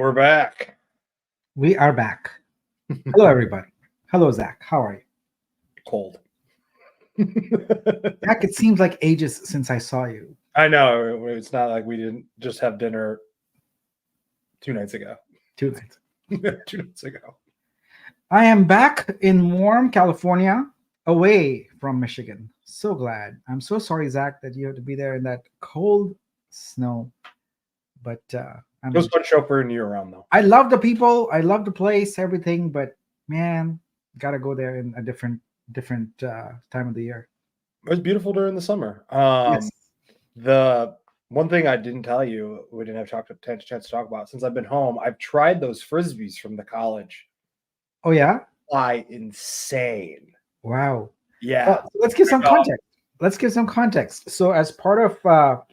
we're back. We are back. Hello, everybody. Hello, Zach. How are you? Cold. Zach, it seems like ages since I saw you. I know. It's not like we didn't just have dinner 2 nights ago. 2 nights. 2 nights ago. I am back in warm California, away from Michigan. So glad. I'm so sorry, Zach, that you have to be there in that cold snow. But it was fun show for a year round, though. I love the people. I love the place, everything. But man, gotta go there in a different time of the year. It was beautiful during the summer. Yes. The one thing I didn't tell you, we didn't have chance to talk about, since I've been home, I've tried those Frisbees from the college. Oh, yeah? Why, insane. Wow. Yeah. Well, let's give some context. So as part of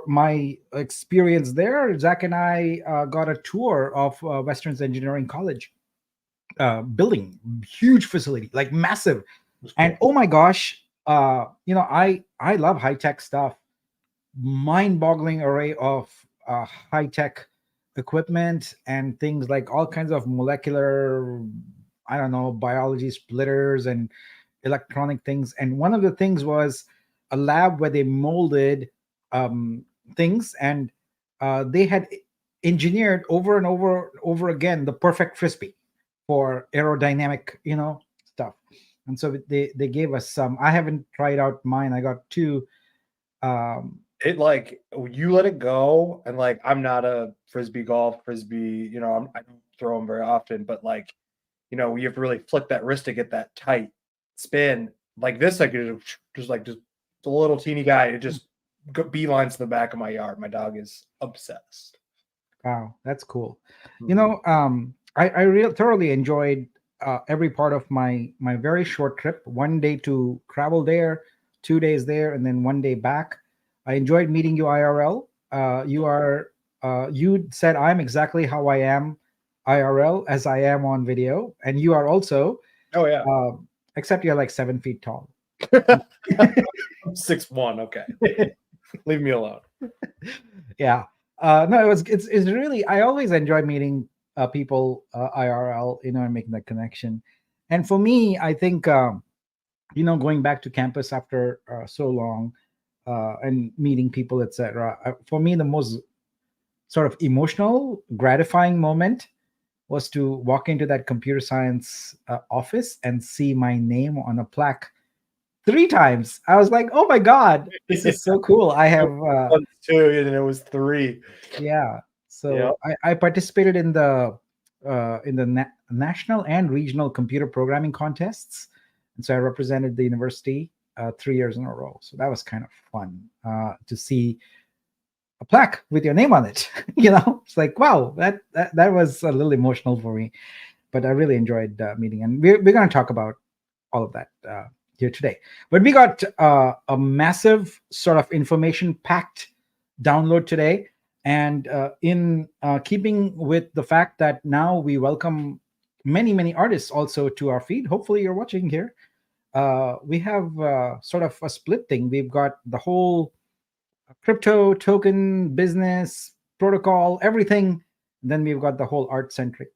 my experience there, Zach and I got a tour of Western's Engineering College building, huge facility, like massive. Cool. And oh my gosh, I love high-tech stuff, mind-boggling array of high-tech equipment and things like all kinds of molecular, biology splitters and electronic things. And one of the things was a lab where they molded things, and they had engineered over and over again the perfect Frisbee for aerodynamic, stuff. And so they gave us some. I haven't tried out mine. I got 2. It like you let it go, and like I'm not a Frisbee, I don't throw them very often, but like you have to really flick that wrist to get that tight spin. Like this, I could just a little teeny guy. It just beelines to the back of my yard. My dog is obsessed. Wow, that's cool. Mm-hmm. I thoroughly enjoyed every part of my very short trip. 1 day to travel there, 2 days there, and then 1 day back. I enjoyed meeting you IRL. You said I'm exactly how I am IRL as I am on video, and you are also. Oh yeah. Except you're like 7 feet tall. I'm 6'1". Okay, leave me alone. Yeah. No, it's really. I always enjoy meeting people IRL, and making that connection. And for me, I think going back to campus after so long. And meeting people, etc. For me, the most sort of emotional, gratifying moment was to walk into that computer science office and see my name on a plaque 3 times. I was like, "Oh my God, this is so cool!" I have 2, and it was 3. Yeah. So yep. I participated in the national and regional computer programming contests, and so I represented the university 3 years in a row. So that was kind of fun to see a plaque with your name on it. It's like, wow, that was a little emotional for me, but I really enjoyed meeting. And we're going to talk about all of that here today. But we got a massive sort of information-packed download today. And in keeping with the fact that now we welcome many, many artists also to our feed, hopefully you're watching here. We have sort of a split thing. We've got the whole crypto, token, business, protocol, everything. And then we've got the whole art-centric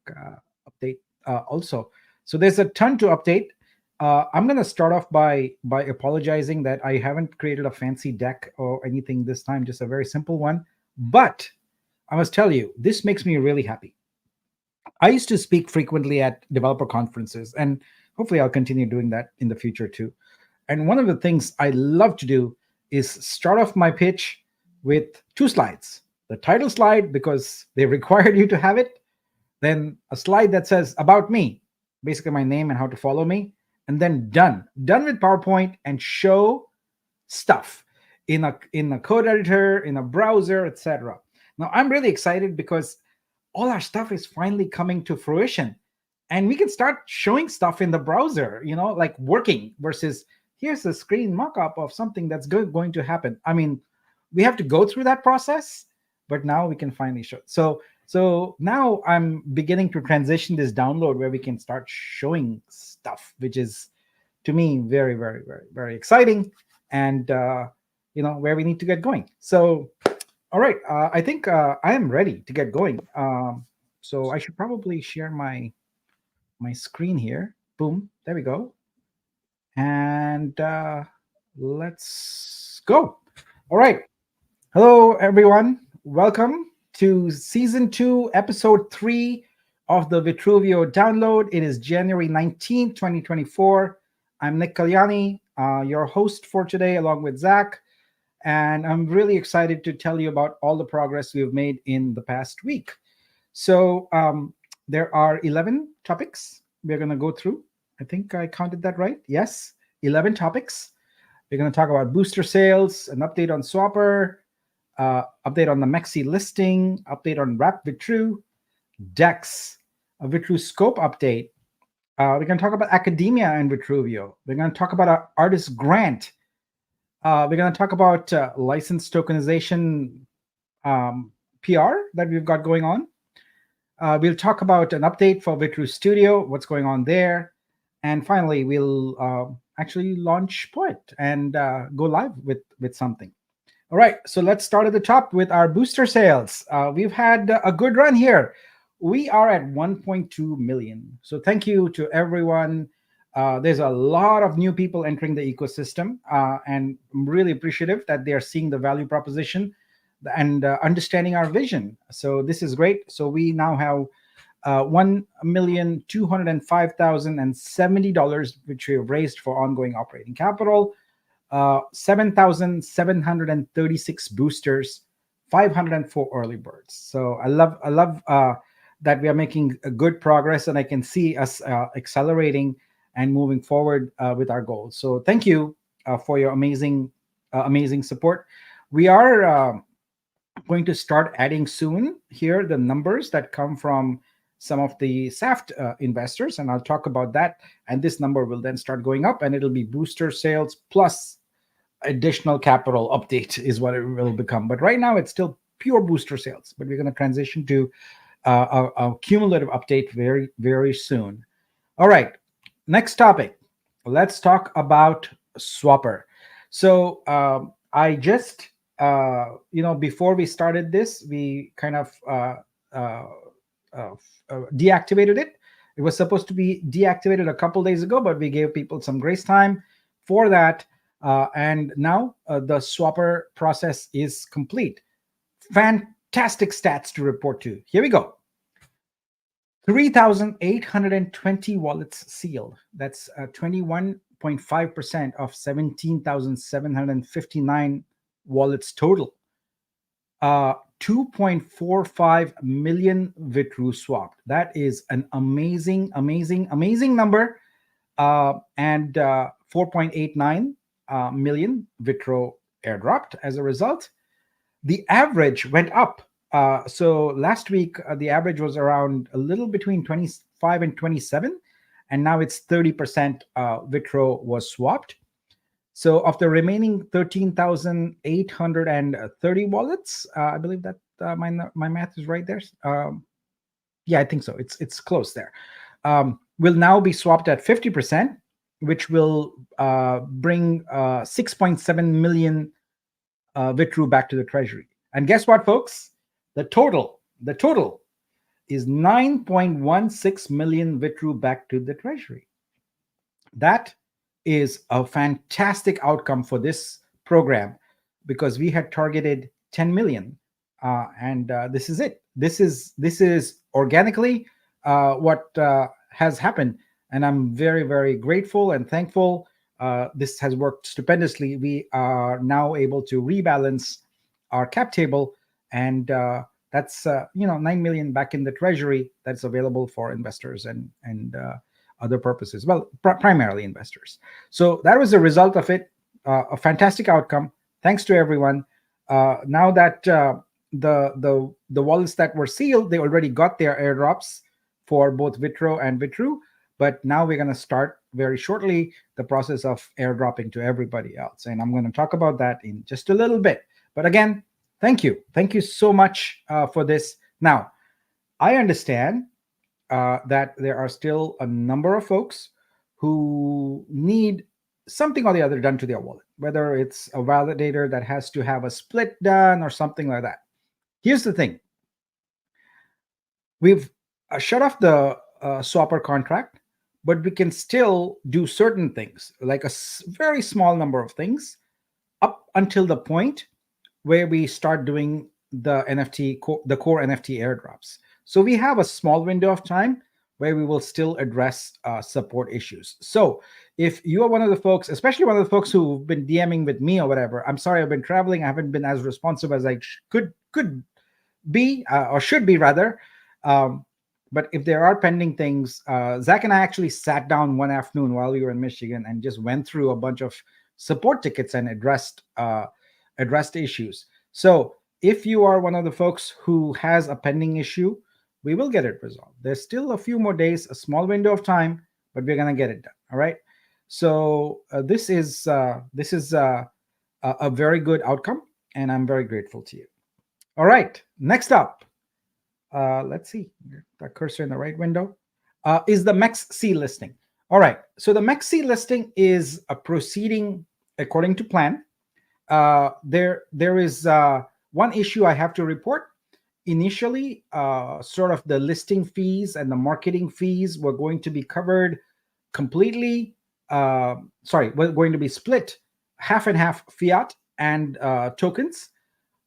update also. So there's a ton to update. I'm going to start off by apologizing that I haven't created a fancy deck or anything this time, just a very simple one. But I must tell you, this makes me really happy. I used to speak frequently at developer conferences, and hopefully I'll continue doing that in the future too. And one of the things I love to do is start off my pitch with 2 slides. The title slide, because they required you to have it. Then a slide that says about me, basically my name and how to follow me. And then done with PowerPoint and show stuff in a code editor, in a browser, etc. Now I'm really excited because all our stuff is finally coming to fruition. And we can start showing stuff in the browser, like working versus here's a screen mock-up of something that's going to happen. I mean, we have to go through that process, but now we can finally show. So now I'm beginning to transition this download where we can start showing stuff, which is, to me, very, very, very, very exciting. And, where we need to get going. So All right. I think I am ready to get going. So I should probably share my screen here. Boom. There we go. And let's go. All right. Hello, everyone. Welcome to Season 2, Episode 3 of the Vitruveo Download. It is January 19th, 2024. I'm Nick Kalyani, your host for today, along with Zach. And I'm really excited to tell you about all the progress we've made in the past week. So there are 11 topics we're going to go through. I think I counted that right. Yes, 11 topics. We're going to talk about booster sales, an update on Swapper, update on the MEXC listing, update on wVTRU, DEX, a Vitruscope update. We're going to talk about academia and Vitruveo. We're going to talk about our artist grant. We're going to talk about license tokenization PR that we've got going on. We'll talk about an update for VTRU Studio, what's going on there. And finally, we'll actually launch Poet and go live with something. All right, so let's start at the top with our booster sales. We've had a good run here. We are at 1.2 million. So thank you to everyone. There's a lot of new people entering the ecosystem, and I'm really appreciative that they are seeing the value proposition and understanding our vision. So this is great. So we now have $1,205,070, which we have raised for ongoing operating capital, 7,736 boosters, 504 early birds. So I love that we are making a good progress, and I can see us accelerating and moving forward with our goals. So thank you for your amazing support. We are going to start adding soon here the numbers that come from some of the SAFT investors, and I'll talk about that. And this number will then start going up, and it'll be booster sales plus additional capital update is what it will become. But right now it's still pure booster sales, but we're going to transition to a cumulative update very, very soon. All right, next topic. Let's talk about Swapper. So I just before we started this, we kind of deactivated it. It was supposed to be deactivated a couple days ago, but we gave people some grace time for that. And now the Swapper process is complete. Fantastic stats to report to. Here we go. 3,820 wallets sealed. That's 21.5% of 17,759 wallets total. 2.45 million VTRU swapped. That is an amazing number. And 4.89 million VTRO airdropped as a result. The average went up. So last week, the average was around a little between 25 and 27, and now it's 30% VTRO was swapped. So of the remaining 13,830 wallets, I believe that my math is right there. Yeah, I think so. It's close there. Will now be swapped at 50%, which will bring 6.7 million VTRU back to the treasury. And guess what, folks? The total is 9.16 million VTRU back to the treasury. That is a fantastic outcome for this program, because we had targeted 10 million, and this is it. This is organically what has happened, and I'm very, very grateful and thankful. This has worked stupendously. We are now able to rebalance our cap table, and that's 9 million back in the treasury that's available for investors and other purposes. Well, primarily investors. So that was the result of it. A fantastic outcome. Thanks to everyone. Now that the wallets that were sealed, they already got their airdrops for both VTRO and VTRU. But now we're going to start very shortly the process of airdropping to everybody else. And I'm going to talk about that in just a little bit. But again, thank you. Thank you so much for this. Now, I understand that there are still a number of folks who need something or the other done to their wallet, whether it's a validator that has to have a split done or something like that. Here's the thing. We've shut off the swapper contract, but we can still do certain things, like a very small number of things, up until the point where we start doing the core NFT airdrops. So we have a small window of time where we will still address support issues. So if you are one of the folks, especially one of the folks who've been DMing with me or whatever, I'm sorry, I've been traveling. I haven't been as responsive as I could be, or should be rather. But if there are pending things, Zach and I actually sat down one afternoon while we were in Michigan and just went through a bunch of support tickets and addressed issues. So if you are one of the folks who has a pending issue, we will get it resolved. There's still a few more days, a small window of time, but we're going to get it done. All right. So this is a very good outcome, and I'm very grateful to you. All right. Next up, let's see, the cursor in the right window, is the MEXC listing. All right. So the MEXC listing is proceeding according to plan. There is one issue I have to report. Initially, sort of the listing fees and the marketing fees were going to be covered completely. We're going to be split half and half fiat and tokens.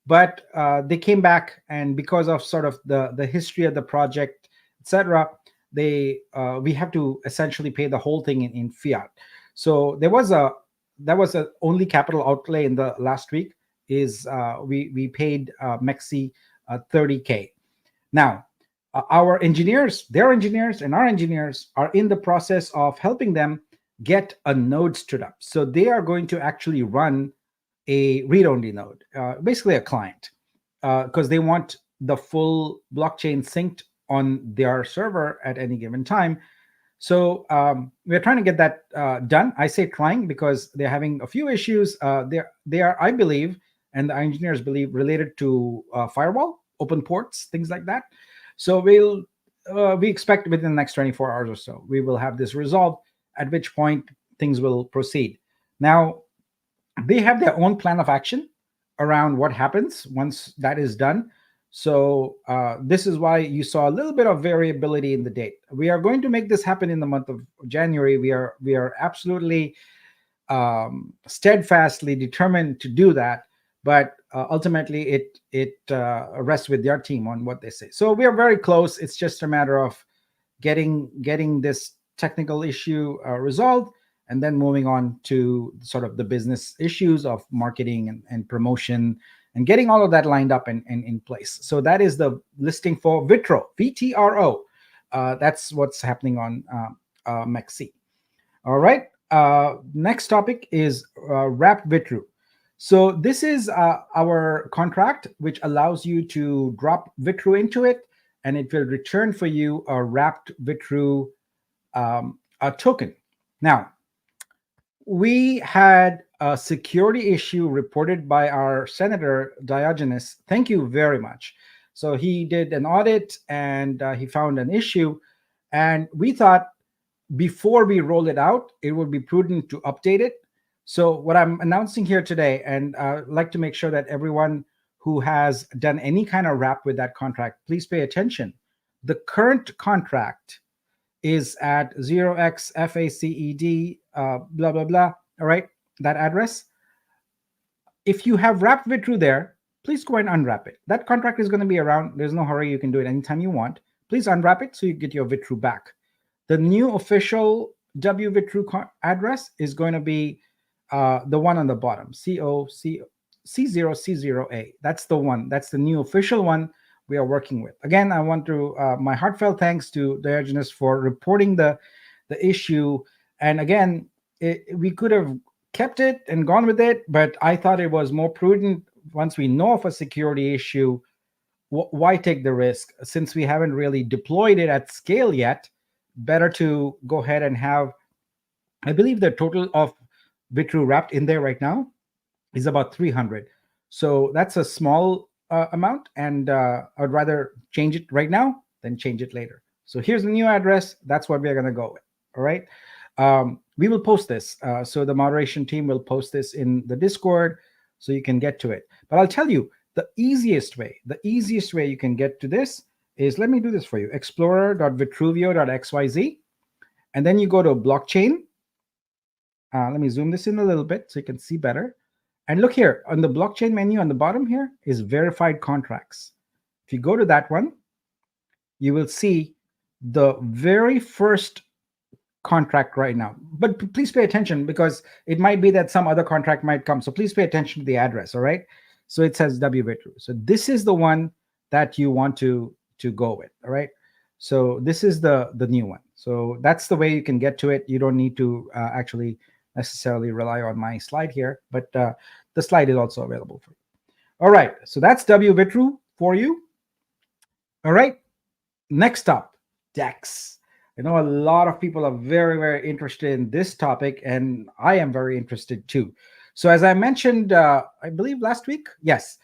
But they came back, and because of sort of the history of the project, etc., we have to essentially pay the whole thing in fiat. So that was a only capital outlay in the last week. Is we paid MEXC $30K. Now, their engineers and our engineers are in the process of helping them get a node stood up. So they are going to actually run a read-only node, basically a client, because they want the full blockchain synced on their server at any given time. So we're trying to get that done. I say trying because they're having a few issues. They are, I believe, and the engineers believe, related to firewall, open ports, things like that. So we expect within the next 24 hours or so, we will have this resolved, at which point things will proceed. Now, they have their own plan of action around what happens once that is done. So this is why you saw a little bit of variability in the date. We are going to make this happen in the month of January. We are absolutely steadfastly determined to do that. But ultimately, it rests with their team on what they say. So we are very close. It's just a matter of getting this technical issue resolved, and then moving on to sort of the business issues of marketing and promotion, and getting all of that lined up and in place. So that is the listing for VTRO. That's what's happening on MEXC. All right. Next topic is wrapped VTRU. So this is our contract, which allows you to drop VTRU into it, and it will return for you a wrapped VTRU token. Now, we had a security issue reported by our Senator Diogenes. Thank you very much. So he did an audit, and he found an issue, and we thought before we roll it out, it would be prudent to update it. So what I'm announcing here today, and I'd like to make sure that everyone who has done any kind of wrap with that contract, please pay attention. The current contract is at 0xFACED, blah, blah, blah. All right, that address. If you have wrapped VTRU there, please go and unwrap it. That contract is going to be around. There's no hurry. You can do it anytime you want. Please unwrap it so you get your VTRU back. The new official wVTRU address is going to be the one on the bottom, C0C0A. That's the one. That's the new official one we are working with. Again, I want to my heartfelt thanks to Diogenes for reporting the issue. And again, we could have kept it and gone with it, but I thought it was more prudent once we know of a security issue. Why take the risk since we haven't really deployed it at scale yet? Better to go ahead and have, I believe the total of VTRU wrapped in there right now is about 300. So that's a small amount, and I'd rather change it right now than change it later. So here's the new address. That's what we're going to go with. All right. we will post this. So the moderation team will post this in the Discord so you can get to it. But I'll tell you, the easiest way you can get to this is, let me do this for you, explorer.vitruveo.xyz. And then you go to blockchain. Let me zoom this in a little bit so you can see better. And look here on the blockchain menu on the bottom here is verified contracts. If you go to that one, you will see the very first contract right now. But please pay attention, because it might be that some other contract might come. So please pay attention to the address. All right. So it says wVTRU. So this is the one that you want to go with. All right. So this is the new one. So that's the way you can get to it. You don't need to actually necessarily rely on my slide here, but the slide is also available for you. All right. So that's wVTRU for you. All right. Next up, DEX. I know a lot of people are very, very interested in this topic, and I am very interested too. So as I mentioned, I believe last week, yes,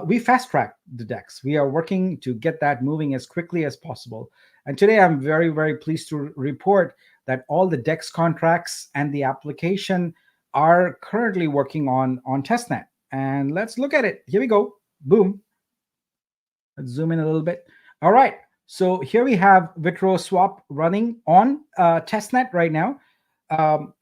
we fast-tracked the DEX. We are working to get that moving as quickly as possible. And today I'm very, very pleased to report that all the DEX contracts and the application are currently working on Testnet. And let's look at it. Here we go. Boom. Let's zoom in a little bit. All right. So here we have VTRO swap running on Testnet right now.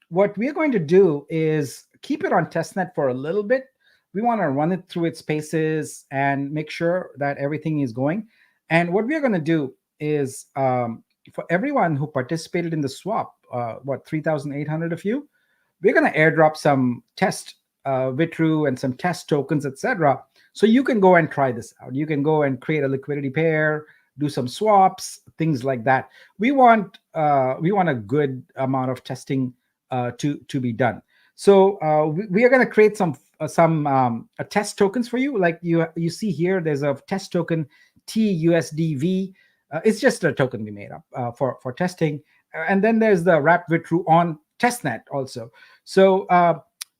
What we're going to do is keep it on Testnet for a little bit. We want to run it through its paces and make sure that everything is going. And what we're going to do is, for everyone who participated in the swap, 3,800 of you, we're going to airdrop some test VTRU and some test tokens, etc. So you can go and try this out. You can go and create a liquidity pair, do some swaps, things like that. We want a good amount of testing to be done. So we are going to create some test tokens for you. Like you see here, there's a test token TUSDV. It's just a token we made up for testing. And then there's the wrap VTRU on Testnet also. So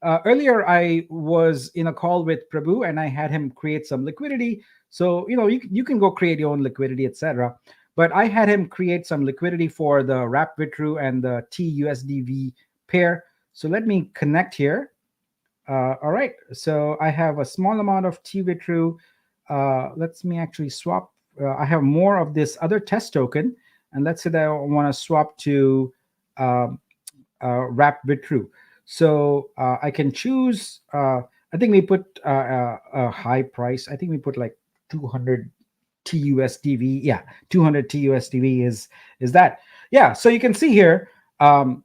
earlier I was in a call with Prabhu, and I had him create some liquidity. So you can go create your own liquidity, etc. But I had him create some liquidity for the wrap VTRU and the TUSDV pair. So let me connect here. All right. So I have a small amount of TVTRU. Let me actually swap. I have more of this other test token, and let's say that I want to swap to wrap VTRU. So I can choose. I think we put a high price. I think we put like 200 TUSDV. Yeah, 200 TUSDV is that. Yeah. So you can see here. 100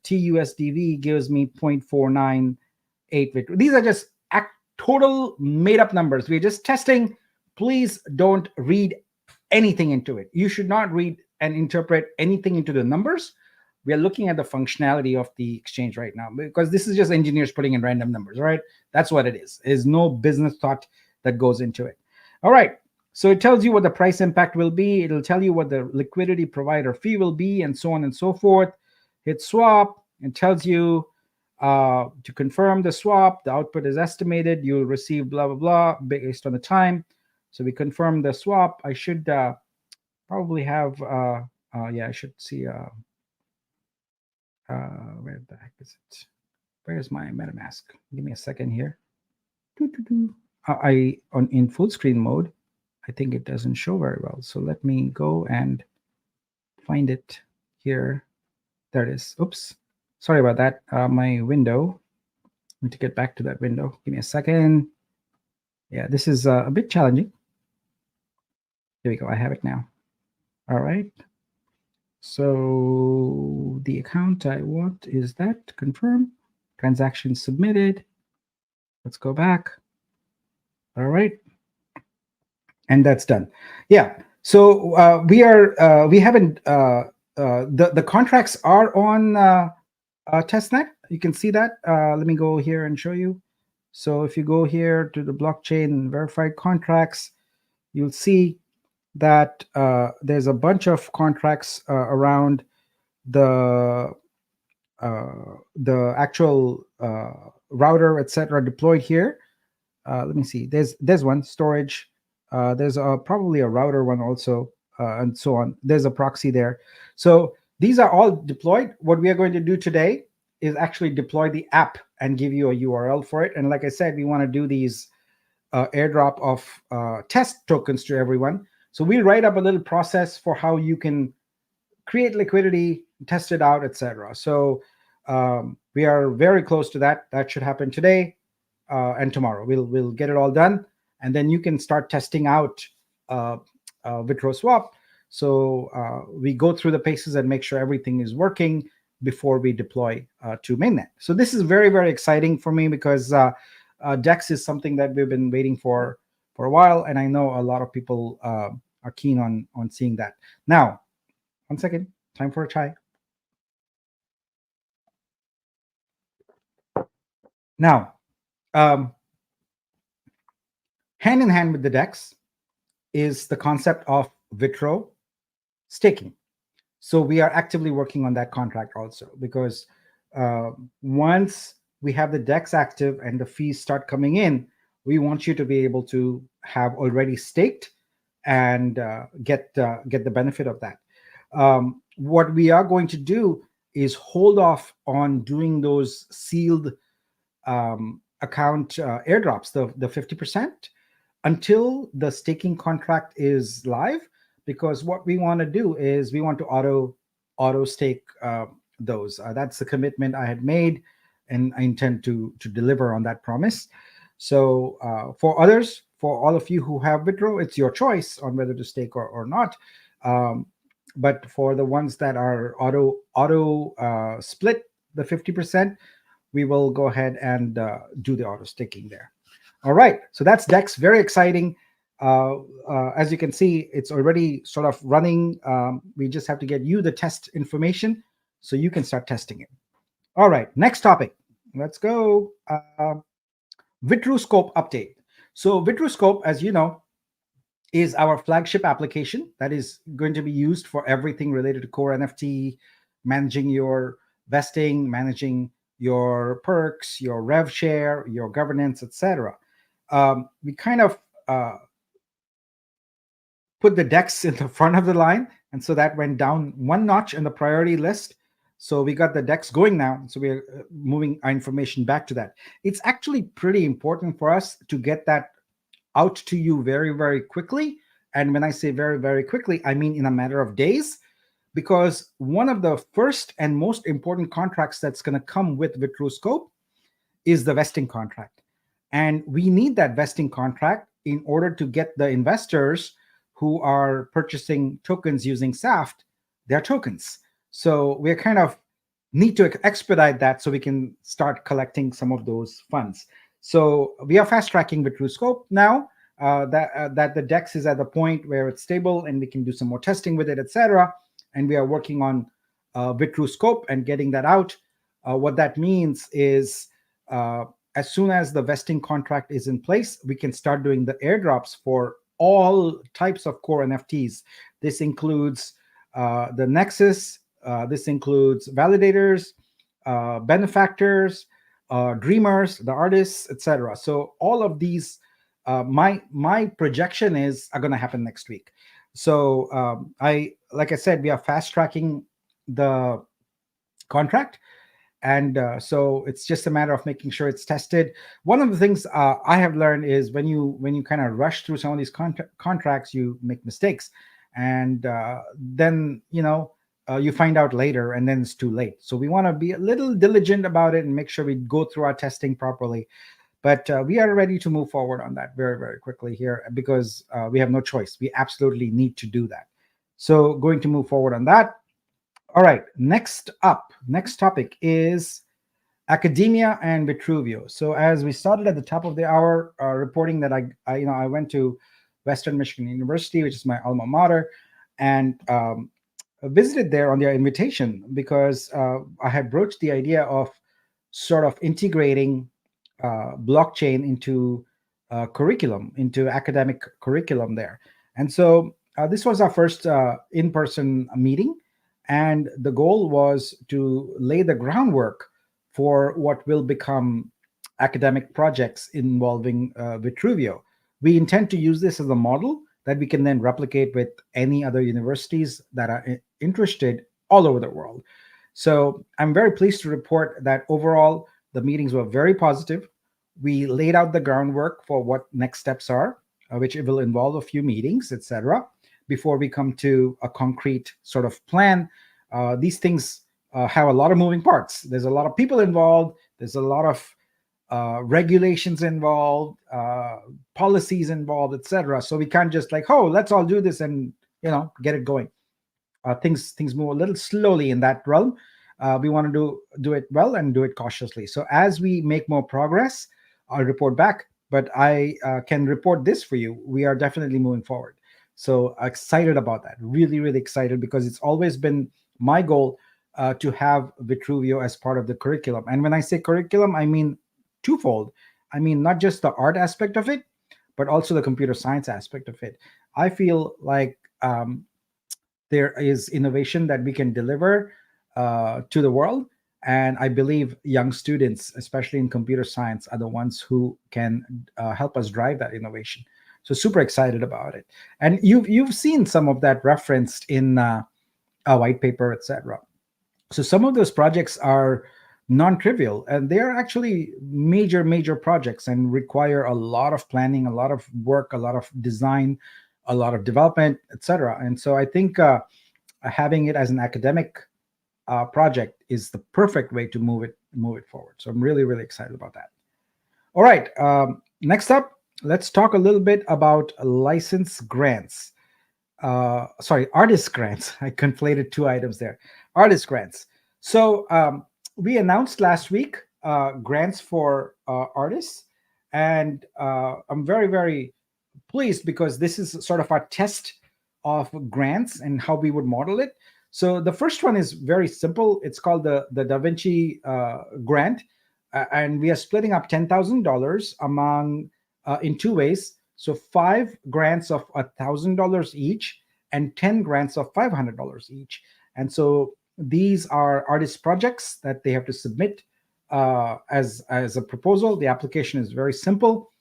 TUSDV gives me 0.498 VTRU. These are just total made up numbers. We're just testing. Please don't read anything into it. You should not read and interpret anything into the numbers. We are looking at the functionality of the exchange right now, because this is just engineers putting in random numbers, right? That's what it is. There's no business thought that goes into it. All right. So it tells you what the price impact will be. It'll tell you what the liquidity provider fee will be, and so on and so forth. Hit swap. It tells you to confirm the swap. The output is estimated. You'll receive blah, blah, blah based on the time. So we confirm the swap. I should probably have, I should see, where the heck is it? Where's my MetaMask? Give me a second here. In full screen mode, I think it doesn't show very well. So let me go and find it here. There it is. Oops. Sorry about that. My window. I need to get back to that window. Give me a second. Yeah, this is a bit challenging. Here we go. I have it now. All right. So the account I want is that. Confirm. Transaction submitted. Let's go back. All right. And that's done. Yeah. So we haven't, the contracts are on Testnet. You can see that. Let me go here and show you. So if you go here to the blockchain verified contracts, you'll see that there's a bunch of contracts around the actual router, etc., deployed here. Let me see. There's one storage. There's probably a router one also, and so on. There's a proxy there. So These are all deployed. What we are going to do today is actually deploy the app and give you a URL for it. And like I said, we want to do these airdrop of test tokens to everyone. So we'll write up a little process for how you can create liquidity, test it out, etc. So we are very close to that. That should happen today and tomorrow. We'll get it all done, and then you can start testing out VTRO Swap. So we go through the paces and make sure everything is working before we deploy to mainnet. So this is very, very exciting for me because DEX is something that we've been waiting for a while, and I know a lot of people are keen on seeing that. Now, 1 second, time for a chai. Now, hand in hand with the DEX is the concept of VTRO staking. So we are actively working on that contract also, because once we have the DEX active and the fees start coming in, we want you to be able to have already staked and get the benefit of that. What we are going to do is hold off on doing those sealed account airdrops, the 50%, until the staking contract is live, because what we want to do is we want to auto stake those. That's the commitment I had made, and I intend to deliver on that promise. So for others, for all of you who have VTRO, it's your choice on whether to stake or not. But for the ones that are auto split the 50%, we will go ahead and do the auto staking there. All right, so that's DEX. Very exciting. As you can see, it's already sort of running. We just have to get you the test information so you can start testing it. All right, next topic. Let's go. Vitruscope update. So Vitruscope, as you know, is our flagship application that is going to be used for everything related to core NFT, managing your vesting, managing your perks, your rev share, your governance, etc. We kind of put the DEX in the front of the line, and so that went down one notch in the priority list. So we got the DEX going now, so we're moving our information back to that. It's actually pretty important for us to get that out to you very, very quickly. And when I say very, very quickly, I mean in a matter of days, because one of the first and most important contracts that's going to come with Vitruscope is the vesting contract. And we need that vesting contract in order to get the investors who are purchasing tokens using SAFT their tokens. So we're kind of need to expedite that so we can start collecting some of those funds. So we are fast tracking Vitruscope now that the DEX is at the point where it's stable and we can do some more testing with it, etc. And we are working on Vitruscope and getting that out. What that means is as soon as the vesting contract is in place, we can start doing the airdrops for all types of core NFTs. This includes the Nexus, this includes validators, benefactors, dreamers, the artists, etc. So all of these, my projection is are going to happen next week. So like I said, we are fast tracking the contract, and so it's just a matter of making sure it's tested. One of the things I have learned is when you kind of rush through some of these contracts, you make mistakes, and then you find out later, and then it's too late. So we want to be a little diligent about it and make sure we go through our testing properly. But we are ready to move forward on that very, very quickly here, because we have no choice. We absolutely need to do that. So going to move forward on that. All right, next topic is academia and Vitruveo. So as we started at the top of the hour, reporting that I went to Western Michigan University, which is my alma mater, and visited there on their invitation because I had broached the idea of sort of integrating blockchain into curriculum, into academic curriculum there. And so this was our first in-person meeting. And the goal was to lay the groundwork for what will become academic projects involving Vitruveo. We intend to use this as a model that we can then replicate with any other universities that are interested all over the world. So I'm very pleased to report that overall the meetings were very positive. We laid out the groundwork for what next steps are, which it will involve a few meetings, etc., before we come to a concrete sort of plan. These things have a lot of moving parts. There's a lot of people involved. There's a lot of regulations involved, policies involved, etc. So we can't just like, oh, let's all do this and get it going. Things move a little slowly in that realm. We want to do it well and do it cautiously. So as we make more progress, I'll report back. But I can report this for you. We are definitely moving forward. So excited about that. Really, really excited, because it's always been my goal to have Vitruveo as part of the curriculum. And when I say curriculum, I mean twofold. I mean not just the art aspect of it, but also the computer science aspect of it. I feel like there is innovation that we can deliver to the world. And I believe young students, especially in computer science, are the ones who can help us drive that innovation. So super excited about it. And you've seen some of that referenced in a white paper, etc. So some of those projects are non-trivial, and they are actually major projects and require a lot of planning, a lot of work, a lot of design, a lot of development, etc. And so I think having it as an academic project is the perfect way to move it forward. So I'm really, really excited about that. All right, next up, let's talk a little bit about license grants. Artist grants. I conflated two items there. Artist grants. So we announced last week grants for artists, and I'm very, very pleased, because this is sort of our test of grants and how we would model it. So the first one is very simple. It's called the DaVinci grant, and we are splitting up $10,000 among in two ways. So 5 grants of $1,000 each and 10 grants of $500 each. And so these are artist projects that they have to submit as a proposal. The application is very simple.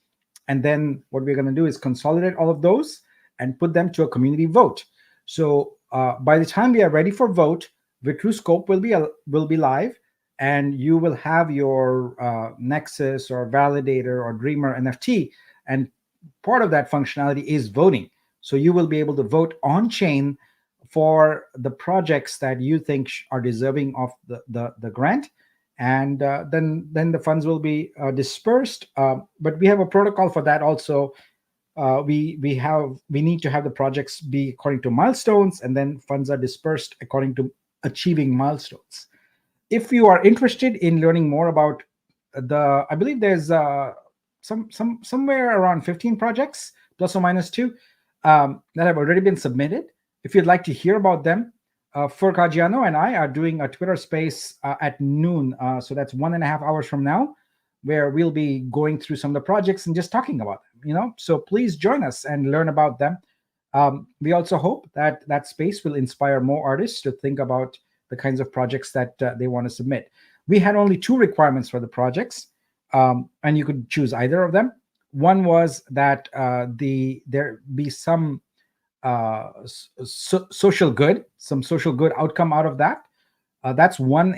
And then what we're going to do is consolidate all of those and put them to a community vote. So by the time we are ready for vote, Vitruscope will be live, and you will have your Nexus or Validator or Dreamer NFT. And part of that functionality is voting. So you will be able to vote on chain for the projects that you think are deserving of the grant. And then the funds will be dispersed. But we have a protocol for that also. We need to have the projects be according to milestones, and then funds are dispersed according to achieving milestones. If you are interested in learning more about I believe there's somewhere around 15 projects plus or minus 2 that have already been submitted. If you'd like to hear about them, Furkagiano and I are doing a Twitter space at noon. So that's 1.5 hours from now, where we'll be going through some of the projects and just talking about them, So please join us and learn about them. We also hope that that space will inspire more artists to think about the kinds of projects that they want to submit. We had only 2 requirements for the projects, and you could choose either of them. One was that there be some social good outcome out of that. That's one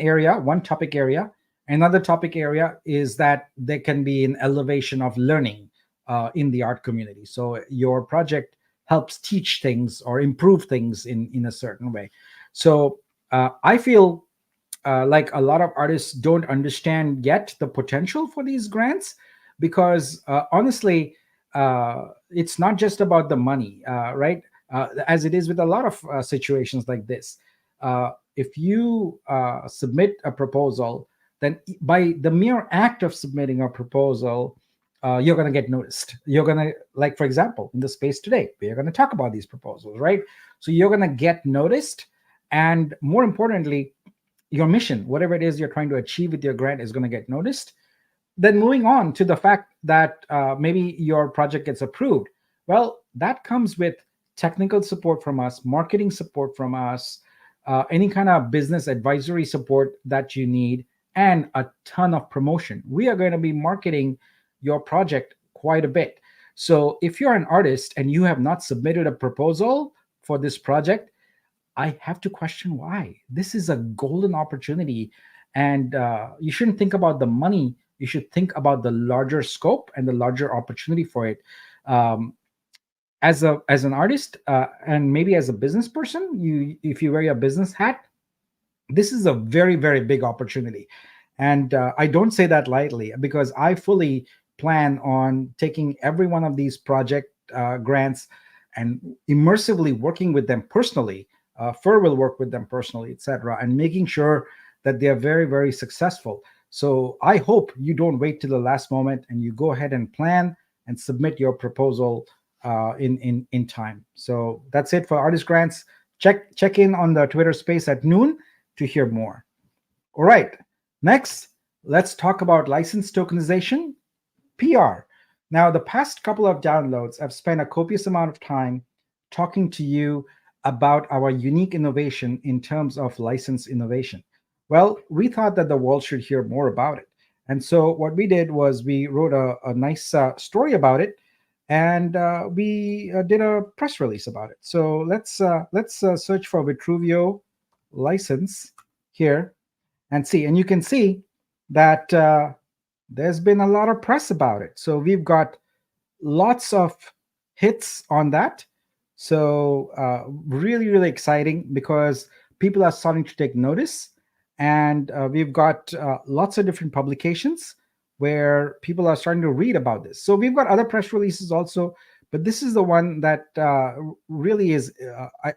topic area. Another topic area is that there can be an elevation of learning in the art community. So your project helps teach things or improve things in a certain way. So I feel like a lot of artists don't understand yet the potential for these grants, because honestly, it's not just about the money, right? As it is with a lot of situations like this. If you submit a proposal, then by the mere act of submitting a proposal, you're going to get noticed. You're going to, like, for example, in the space today, we are going to talk about these proposals, right? So you're going to get noticed. And more importantly, your mission, whatever it is you're trying to achieve with your grant, is going to get noticed. Then moving on to the fact that maybe your project gets approved. Well, that comes with technical support from us, marketing support from us, any kind of business advisory support that you need, and a ton of promotion. We are going to be marketing your project quite a bit. So if you're an artist and you have not submitted a proposal for this project, I have to question why. This is a golden opportunity, and you shouldn't think about the money. You should think about the larger scope and the larger opportunity for it. As an artist, and maybe as a business person, if you wear your business hat, this is a very, very big opportunity. And I don't say that lightly, because I fully plan on taking every one of these project grants and immersively working with them personally. Fur will work with them personally, etc., and making sure that they are very, very successful. So I hope you don't wait till the last moment, and you go ahead and plan and submit your proposal in time. So that's it for artist grants. Check in on the Twitter space at noon to hear more. All right, next, let's talk about license tokenization PR. Now, the past couple of downloads, I've spent a copious amount of time talking to you about our unique innovation in terms of license innovation. Well, we thought that the world should hear more about it. And so what we did was we wrote a nice story about it, and we did a press release about it. So let's search for Vitruveo license here and see. And you can see that there's been a lot of press about it. So we've got lots of hits on that. So really, really exciting, because people are starting to take notice. And we've got lots of different publications where people are starting to read about this. So we've got other press releases also, but this is the one that really is,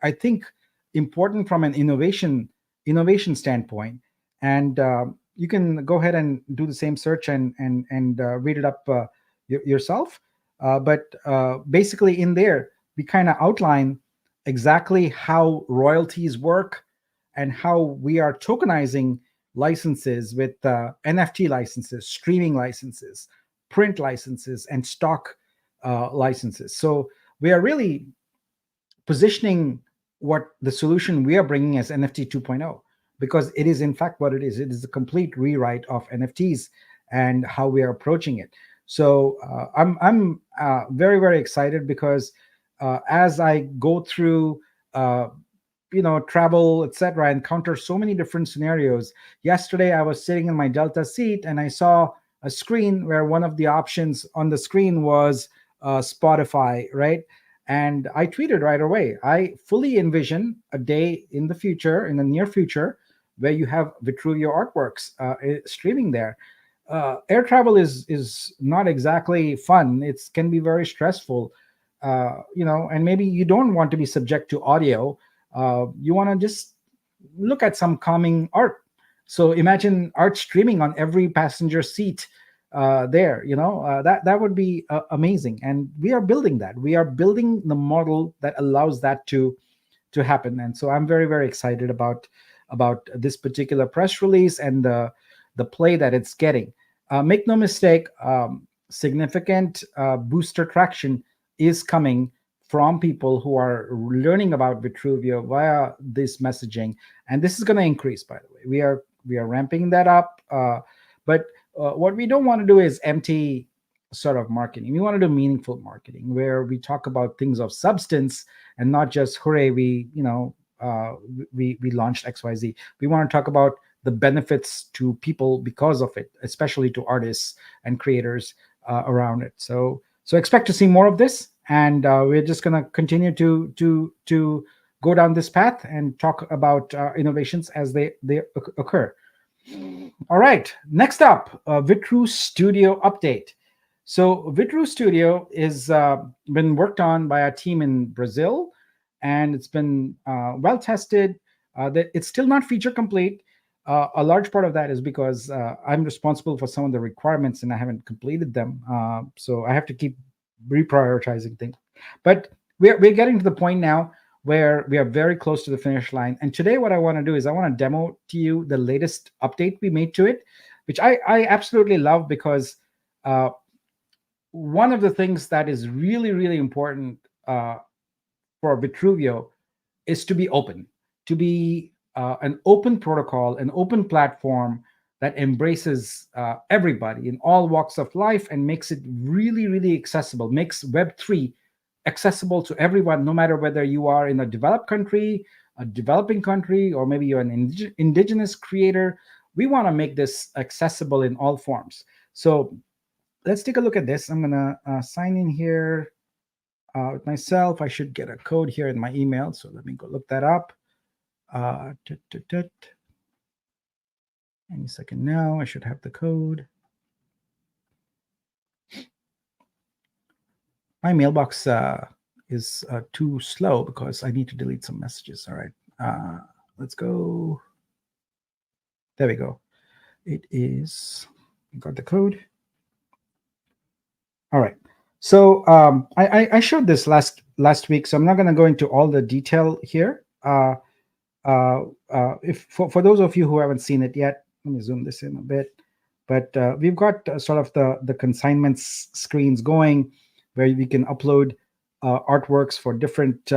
I think, important from an innovation standpoint. And you can go ahead and do the same search and read it up yourself. But basically in there, we kind of outline exactly how royalties work and how we are tokenizing licenses with NFT licenses, streaming licenses, print licenses, and stock licenses. So we are really positioning what the solution we are bringing as NFT 2.0, because it is in fact what it is. It is a complete rewrite of NFTs and how we are approaching it. So I'm very, very excited, because as I go through travel, etc., I encounter so many different scenarios. Yesterday, I was sitting in my Delta seat, and I saw a screen where one of the options on the screen was Spotify, right? And I tweeted right away, I fully envision a day in the future, in the near future, where you have Vitruveo artworks streaming there. Air travel is not exactly fun. It can be very stressful, and maybe you don't want to be subject to audio. You want to just look at some calming art. So imagine art streaming on every passenger seat there. That would be amazing. And we are building that. We are building the model that allows that to happen. And so I'm very, very excited about this particular press release and the play that it's getting. Make no mistake, significant booster traction is coming from people who are learning about Vitruveo via this messaging, and this is going to increase. By the way, we are ramping that up. But what we don't want to do is empty sort of marketing. We want to do meaningful marketing, where we talk about things of substance and not just hooray, we launched XYZ. We want to talk about the benefits to people because of it, especially to artists and creators around it. So expect to see more of this. And we're just going to continue to go down this path and talk about innovations as they occur. All right, next up, VTRU Studio update. So VTRU Studio is been worked on by a team in Brazil, and it's been well tested. It's still not feature complete. A large part of that is because I'm responsible for some of the requirements and I haven't completed them. So I have to keep reprioritizing things. But we're getting to the point now where we are very close to the finish line. And today what I want to do is I want to demo to you the latest update we made to it, which I absolutely love, because one of the things that is really, really important for Vitruveo is to be open, to be an open protocol, an open platform that embraces everybody in all walks of life and makes it really, really accessible, makes Web3 accessible to everyone, no matter whether you are in a developed country a developing country, or maybe you're an indigenous creator. We want to make this accessible in all forms. So let's take a look at this. I'm going to sign in here with myself. I should get a code here in my email. So let me go look that up. Any second now, I should have the code. My mailbox is too slow because I need to delete some messages. All right, let's go. There we go. It is, got the code. All right. So I showed this last week, so I'm not going to go into all the detail here. If for those of you who haven't seen it yet, let me zoom this in a bit. But we've got sort of the consignments screens going, where we can upload artworks for different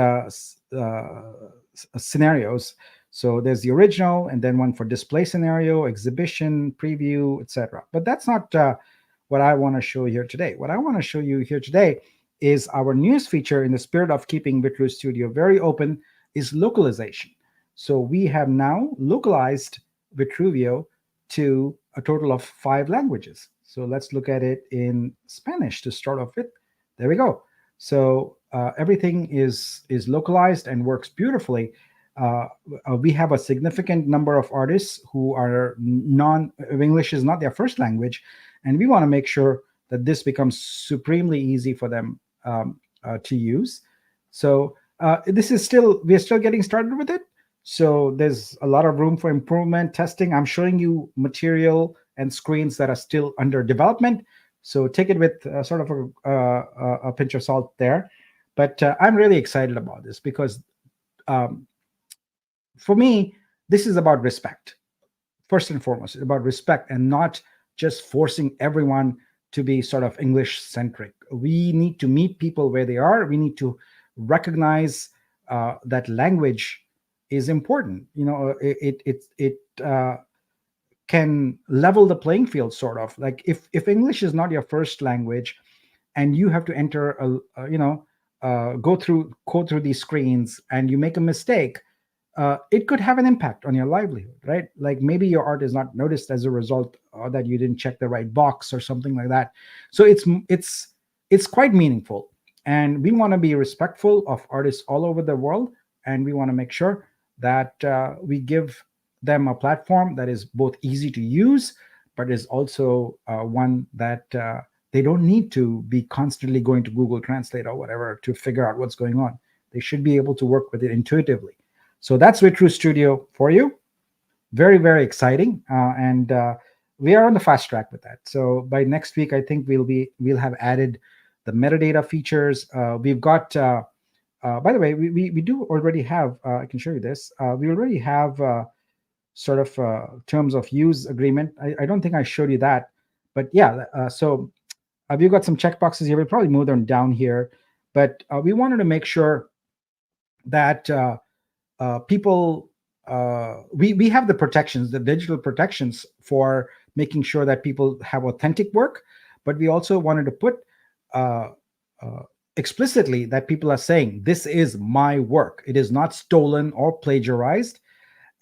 scenarios. So there's the original, and then one for display scenario, exhibition, preview, etc. But that's not what I want to show here today. What I want to show you here today is our newest feature, in the spirit of keeping VTRU Studio very open, is localization. So we have now localized Vitruveo to a total of 5 languages. So let's look at it in Spanish to start off with. There we go. So everything is localized and works beautifully. We have a significant number of artists who are English is not their first language, and we want to make sure that this becomes supremely easy for them to use. So this is we're still getting started with it. So there's a lot of room for improvement, testing. I'm showing you material and screens that are still under development. So take it with sort of a pinch of salt there. But I'm really excited about this because for me, this is about respect. First and foremost, it's about respect and not just forcing everyone to be sort of English-centric. We need to meet people where they are. We need to recognize that language is important. You know, it can level the playing field, sort of. Like if English is not your first language, and you have to enter go through these screens, and you make a mistake, it could have an impact on your livelihood, right? Like maybe your art is not noticed as a result that you didn't check the right box or something like that. So it's quite meaningful, and we want to be respectful of artists all over the world, and we want to make sure that we give them a platform that is both easy to use, but is also one that they don't need to be constantly going to Google Translate or whatever to figure out what's going on. They should be able to work with it intuitively. So that's VTRU Studio for you. Very, very exciting. And we are on the fast track with that. So by next week, I think we'll have added the metadata features. We've got, by the way, we do already have, I can show you this. We already have sort of terms of use agreement. I don't think I showed you that, but yeah, so we've got some checkboxes here. We'll probably move them down here, but we wanted to make sure that people, we have the protections, the digital protections for making sure that people have authentic work, but we also wanted to put explicitly that people are saying, this is my work. It is not stolen or plagiarized.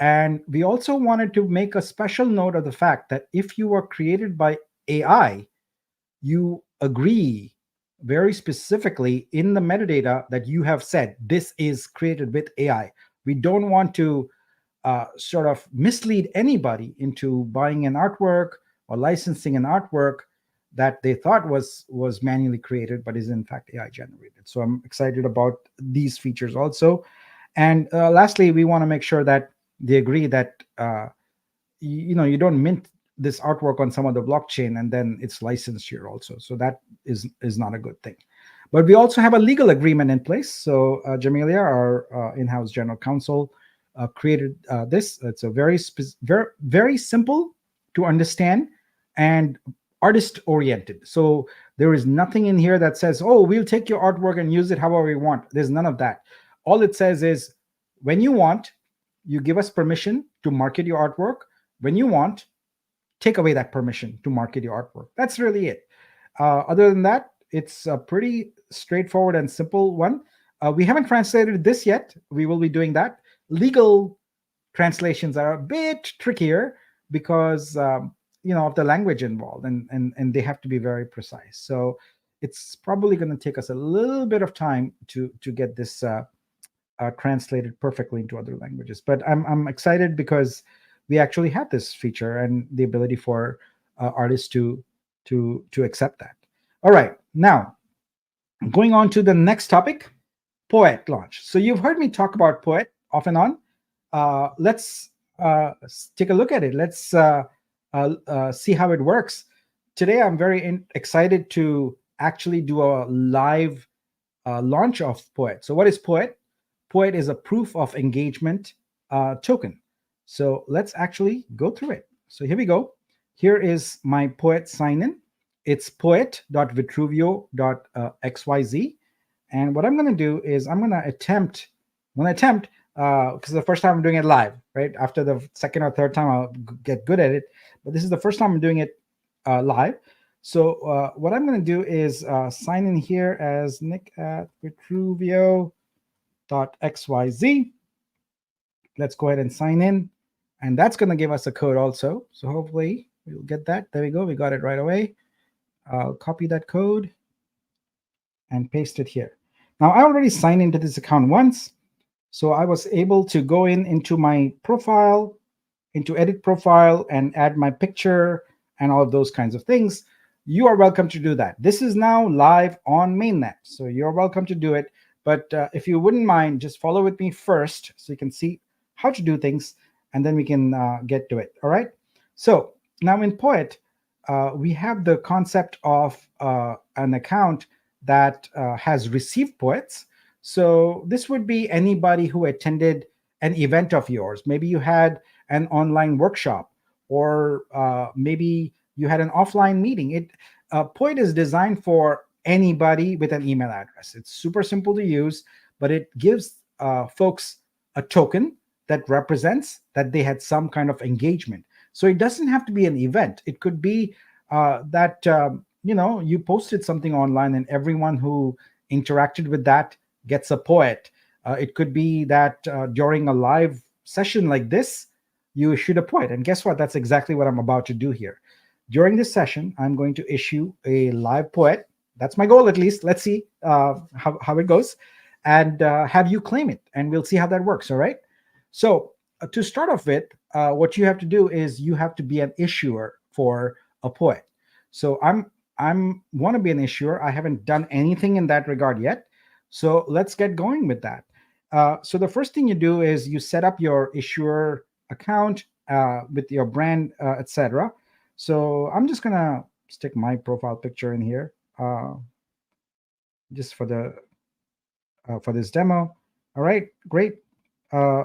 And we also wanted to make a special note of the fact that if you are created by AI, you agree very specifically in the metadata that you have said, this is created with AI. We don't want to sort of mislead anybody into buying an artwork or licensing an artwork that they thought was manually created, but is in fact AI generated. So I'm excited about these features also. And lastly, we want to make sure that they agree that you don't mint this artwork on some other blockchain and then it's licensed here also. So that is not a good thing. But we also have a legal agreement in place. So Jamelia, our in-house general counsel, created this. It's a very simple to understand and artist-oriented. So there is nothing in here that says, oh, we'll take your artwork and use it however we want. There's none of that. All it says is, when you want, you give us permission to market your artwork. When you want, take away that permission to market your artwork. That's really it. Other than that, it's a pretty straightforward and simple one. We haven't translated this yet. We will be doing that legal translations are a bit trickier because of the language involved, and they have to be very precise. So it's probably going to take us a little bit of time to get this translated perfectly into other languages. But I'm excited because we actually have this feature and the ability for artists to accept that. All right, now going on to the next topic, Poet launch. So you've heard me talk about Poet off and on. Let's take a look at it. Let's see how it works. Today, I'm very excited to actually do a live launch of Poet. So what is Poet? Poet is a proof of engagement token. So let's actually go through it. So here we go. Here is my Poet sign-in. It's poet.vitruveo.xyz. And what I'm going to do is I'm going to attempt, because the first time I'm doing it live, right? After the second or third time, I'll get good at it. But this is the first time I'm doing it live. So what I'm going to do is sign in here as Nick at Vitruveo.xyz. Let's go ahead and sign in. And that's going to give us a code also. So hopefully we'll get that. There we go. We got it right away. I'll copy that code and paste it here. Now, I already signed into this account once. So I was able to go into my profile, into edit profile, and add my picture and all of those kinds of things. You are welcome to do that. This is now live on mainnet. So you're welcome to do it. But if you wouldn't mind, just follow with me first so you can see how to do things, and then we can get to it. All right. So now in Poet, we have the concept of an account that has received poets. So this would be anybody who attended an event of yours. Maybe you had an online workshop, or maybe you had an offline meeting. Poet is designed for anybody with an email address. It's super simple to use, but it gives folks a token that represents that they had some kind of engagement. So it doesn't have to be an event. It could be that you posted something online and everyone who interacted with that gets a poet. It could be that during a live session like this, you issued a poet. And guess what? That's exactly what I'm about to do here. During this session, I'm going to issue a live poet. That's my goal, at least. Let's see how it goes, and have you claim it. And we'll see how that works, all right? So to start off with, what you have to do is you have to be an issuer for a poet. So I'm want to be an issuer. I haven't done anything in that regard yet. So let's get going with that. So the first thing you do is you set up your issuer account with your brand, etc. So I'm just gonna stick my profile picture in here, just for this demo. All right, great.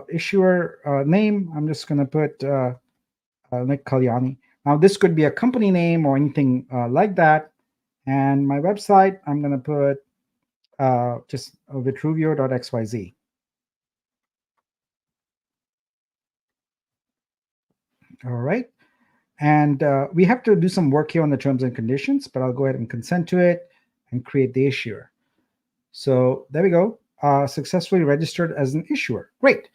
Issuer name, I'm just gonna put Nick Kalyani. Now this could be a company name or anything like that. And my website, I'm gonna put just vitruveo.xyz. All right. And we have to do some work here on the terms and conditions, but I'll go ahead and consent to it and create the issuer. So there we go. Successfully registered as an issuer. Great.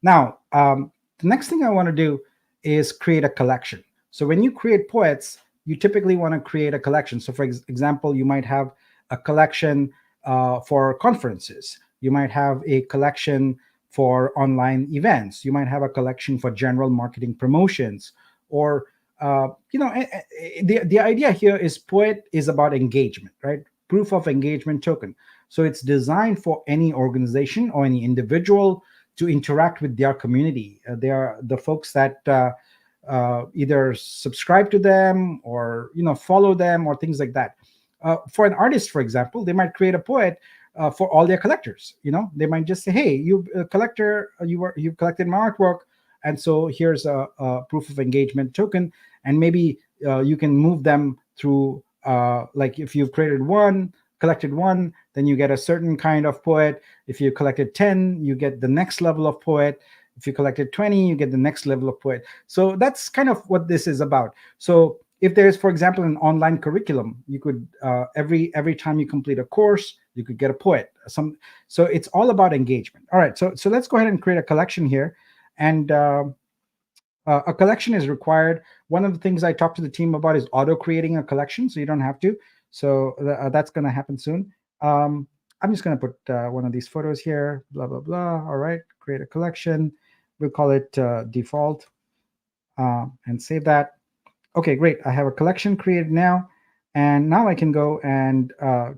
Now, the next thing I want to do is create a collection. So when you create poets, you typically want to create a collection. So for example, you might have a collection for conferences. You might have a collection for online events. You might have a collection for general marketing promotions, or the idea here is Poet is about engagement, right? Proof of engagement token. So it's designed for any organization or any individual to interact with their community. They are the folks that either subscribe to them or follow them or things like that. For an artist, for example, they might create a poet for all their collectors. They might just say, "Hey, you collector, you've collected my artwork, and so here's a proof of engagement token." And maybe you can move them through, like if you've collected one, then you get a certain kind of poet. If you collected 10, you get the next level of poet. If you collected 20, you get the next level of poet. So that's kind of what this is about. So if there's, for example, an online curriculum, you could every time you complete a course, You could get a poet. So it's all about engagement. All right, so let's go ahead and create a collection here. And a collection is required. One of the things I talked to the team about is auto creating a collection, so you don't have to. So that's going to happen soon. I'm just going to put one of these photos here, blah, blah, blah. All right, create a collection. We'll call it default and save that. Okay, great. I have a collection created now. And now I can go and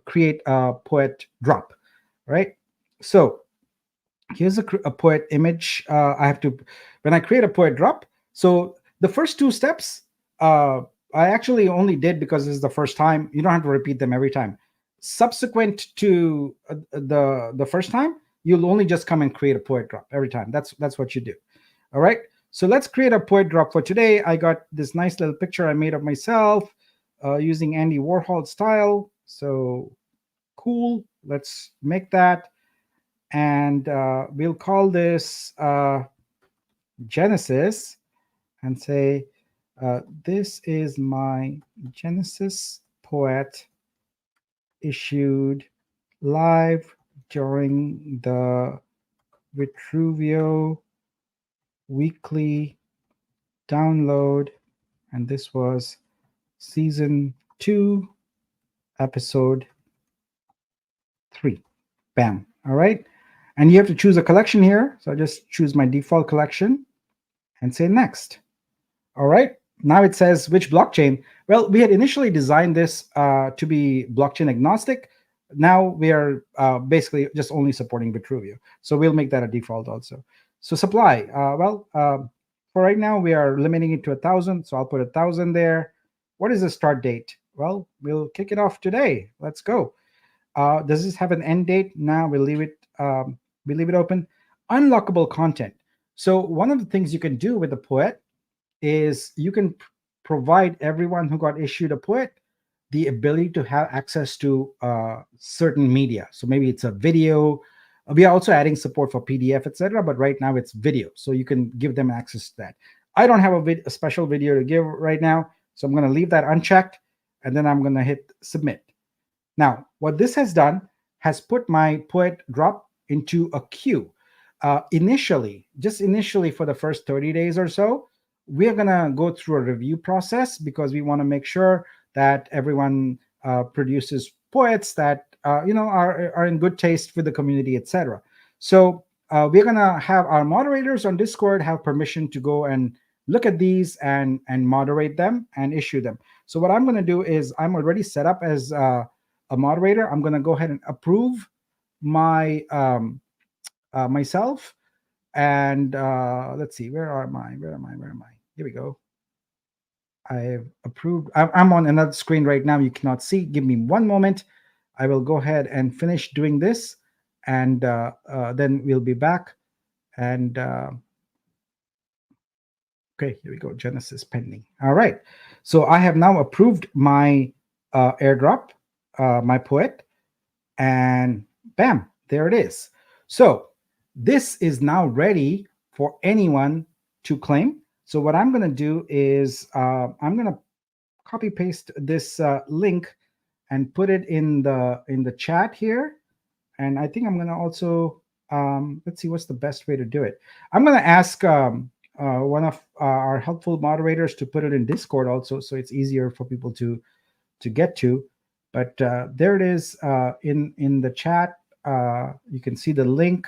create a poet drop, right? So here's a poet image. I have to, when I create a poet drop, so the first two steps, I actually only did because this is the first time. You don't have to repeat them every time. Subsequent to the first time, you'll only just come and create a poet drop every time. That's what you do. All right. So let's create a poet drop for today. I got this nice little picture I made of myself using Andy Warhol style. So cool. Let's make that. And we'll call this Genesis and say, this is my Genesis poet issued live during the Vitruveo weekly download. And this was season 2, episode 3. Bam. All right. And you have to choose a collection here. So I just choose my default collection and say next. All right. Now it says which blockchain. Well, we had initially designed this to be blockchain agnostic. Now we are basically just only supporting Vitruveo. So we'll make that a default also. So supply. For right now, we are limiting it to 1,000. So I'll put 1,000 there. What is the start date? Well, we'll kick it off today. Let's go. Does this have an end date? Now we'll leave it. We leave it open. Unlockable content. So one of the things you can do with the poet is you can provide everyone who got issued a poet the ability to have access to certain media. So maybe it's a video. We are also adding support for PDF, etc. But right now it's video. So you can give them access to that. I don't have a special video to give right now. So I'm going to leave that unchecked. And then I'm going to hit submit. Now, what this has done has put my poet drop into a queue. Initially for the first 30 days or so, we're going to go through a review process because we want to make sure that everyone produces poets that are in good taste with the community, etc. So we're going to have our moderators on Discord have permission to go and look at these and moderate them and issue them. So what I'm going to do is I'm already set up as a moderator. I'm going to go ahead and approve my myself. And let's see, where am I? Here we go. I've approved. I'm on another screen right now. You cannot see. Give me one moment. I will go ahead and finish doing this, and then we'll be back. And okay, here we go. Genesis pending. All right. So I have now approved my airdrop, my poet, and bam, there it is. So this is now ready for anyone to claim. So what I'm going to do is I'm going to copy paste this link and put it in the chat here. And I think I'm going to also let's see what's the best way to do it. I'm going to ask one of our helpful moderators to put it in Discord also, so it's easier for people to get to. But there it is in the chat. You can see the link.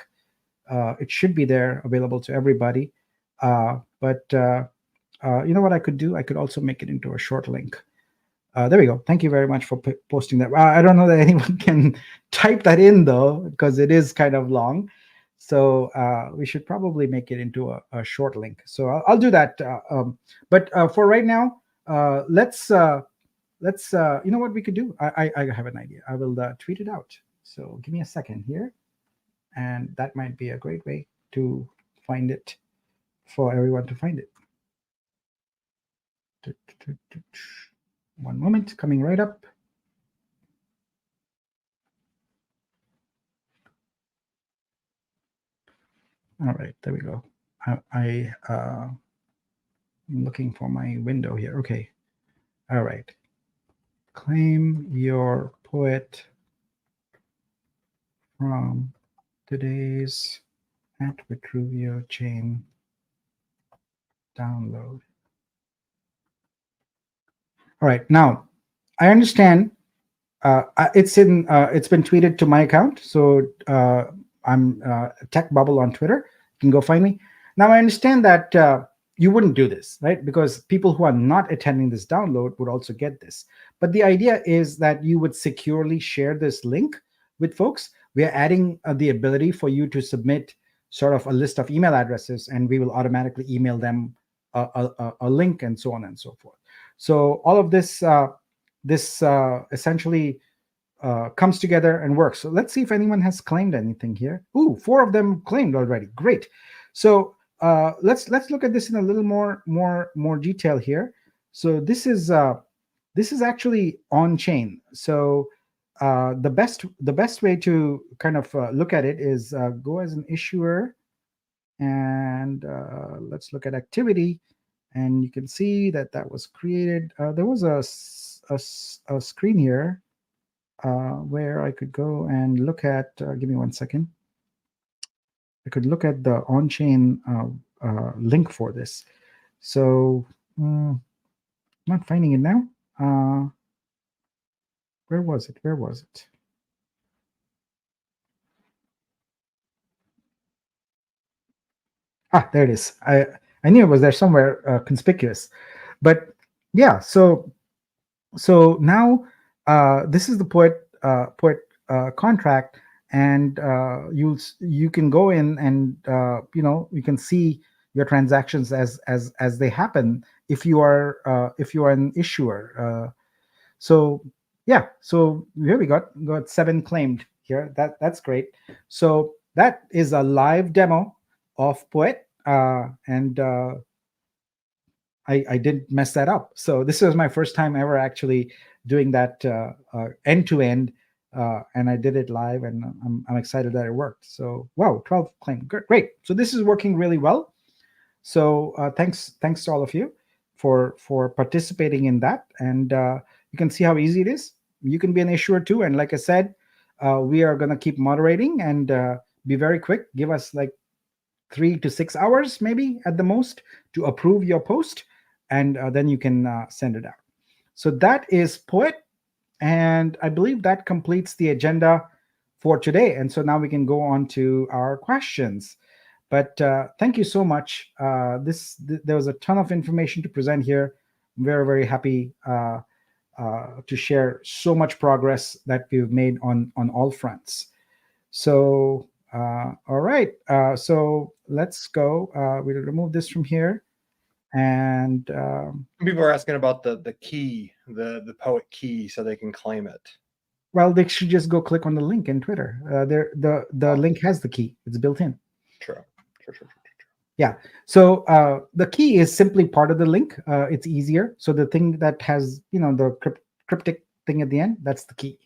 It should be there available to everybody. But you know what I could do? I could also make it into a short link. There we go. Thank you very much for posting that. I don't know that anyone can type that in, though, because it is kind of long. So we should probably make it into a short link. So I'll do that. But for right now, let's you know what we could do? I have an idea. I will tweet it out. So give me a second here. And that might be a great way to find it for everyone to find it. One moment, coming right up. All right, there we go. I'm looking for my window here. Okay. All right. Claim your poet from today's at Vitruveo chain download. All right, now I understand it's been tweeted to my account, so I'm Tech Bubble on Twitter. You can go find me. Now I understand that you wouldn't do this, right? Because people who are not attending this download would also get this. But the idea is that you would securely share this link with folks. We are adding the ability for you to submit sort of a list of email addresses, and we will automatically email them a link and so on and so forth. So all of this essentially comes together and works. So let's see if anyone has claimed anything here. Ooh, 4 of them claimed already. Great. So let's look at this in a little more detail here. So this is actually on chain. So the best way to kind of look at it is go as an issuer, and let's look at activity, and you can see that was created. There was a screen here where I could go and look at. Give me 1 second. I could look at the on-chain link for this. So not finding it now. Where was it? Where was it? Ah, there it is. I knew it was there somewhere, conspicuous. But yeah, so now this is the Poet contract, and you can go in and you can see your transactions as they happen if you are an issuer. So yeah, so here we got 7 claimed here. That's great. So that is a live demo of Poet, and I didn't mess that up. So this was my first time ever actually doing that end to end, and I did it live, and I'm excited that it worked. So wow, 12 claim, great. So this is working really well. So thanks to all of you for participating in that, and you can see how easy it is. You can be an issuer too, and like I said, we are going to keep moderating and be very quick. Give us like 3 to 6 hours maybe at the most to approve your post, and then you can send it out. So that is Poet, and I believe that completes the agenda for today. And so now we can go on to our questions. But thank you so much. There was a ton of information to present here. I'm very, very happy to share so much progress that we've made on all fronts. So all right, so let's go. We'll remove this from here. And people are asking about the key, the Poet key, so they can claim it. Well, they should just go click on the link in Twitter. The link has the key. It's built in. True. Yeah. So the key is simply part of the link. It's easier. So the thing that has the cryptic thing at the end, that's the key.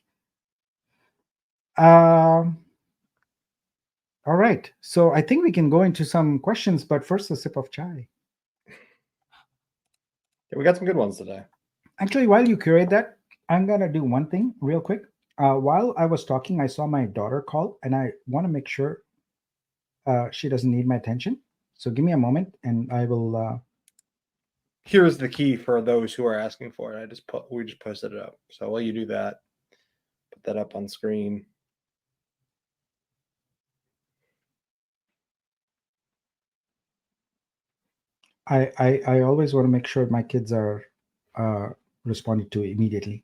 All right. So I think we can go into some questions, but first a sip of chai. Yeah, we got some good ones today. Actually, while you curate that, I'm gonna do one thing real quick. While I was talking, I saw my daughter call, and I want to make sure she doesn't need my attention. So give me a moment, and I will. Here's the key for those who are asking for it. We just posted it up. So while you do that, put that up on screen. I always want to make sure my kids are responded to immediately.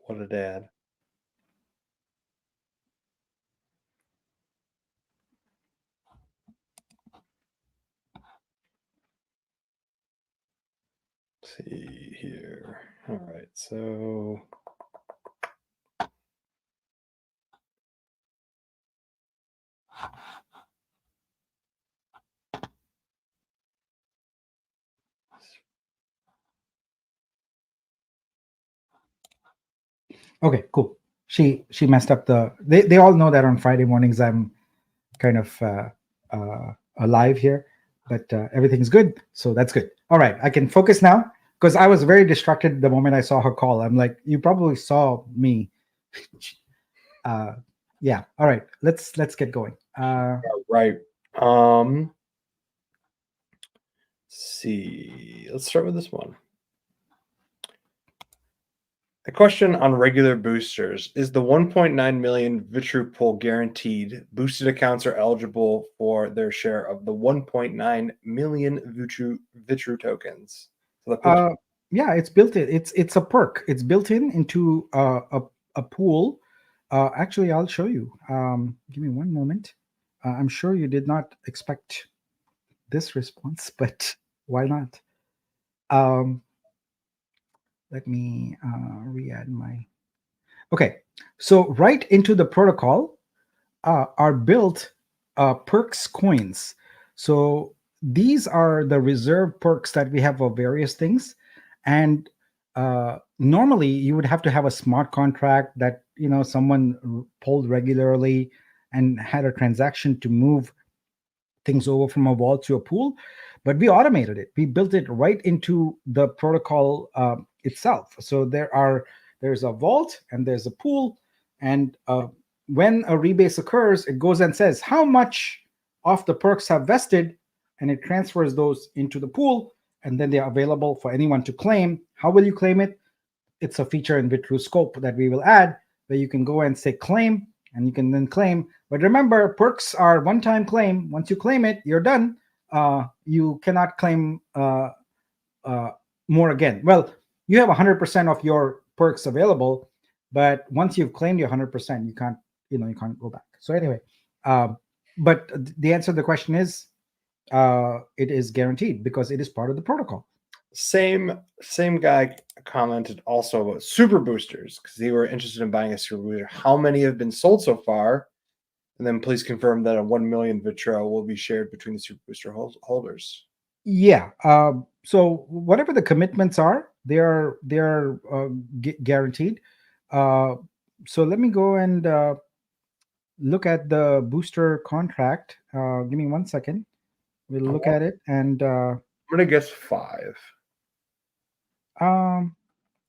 What a dad. Let's see here. All right, so okay, cool. She messed up the. They all know that on Friday mornings I'm kind of alive here, but everything's good, so that's good. All right, I can focus now because I was very distracted the moment I saw her call. I'm like, you probably saw me. Yeah. All right. Let's get going. Right. See. Let's start with this one. A question on regular boosters. Is the 1.9 million VTRU pool guaranteed? Boosted accounts are eligible for their share of the 1.9 million VTRU tokens. So yeah, it's built in. It's a perk. It's built in into a pool. Actually, I'll show you. Give me one moment. I'm sure you did not expect this response, but why not? Let me re-add my. Okay, so right into the protocol are built perks coins. So these are the reserve perks that we have for various things, and normally you would have to have a smart contract that someone pulled regularly and had a transaction to move things over from a vault to a pool, but we automated it. We built it right into the protocol itself. So there's a vault and there's a pool, and when a rebase occurs, it goes and says how much of the perks have vested, and it transfers those into the pool, and then they're available for anyone to claim. How will you claim it? It's a feature in Vitruscope that we will add, where you can go and say claim, and you can then claim. But remember, perks are one-time claim. Once you claim it, you're done. You cannot claim more again. Well, you have 100% of your perks available, but once you've claimed your 100%, you can't go back. So anyway, but the answer to the question is it is guaranteed because it is part of the protocol. Same guy commented also about super boosters because they were interested in buying a super booster. How many have been sold so far? And then please confirm that a 1 million VTRO will be shared between the super booster holders. Yeah. So whatever the commitments are, they are guaranteed. So let me go and look at the booster contract. Give me 1 second. We'll look at it, and I'm gonna guess 5.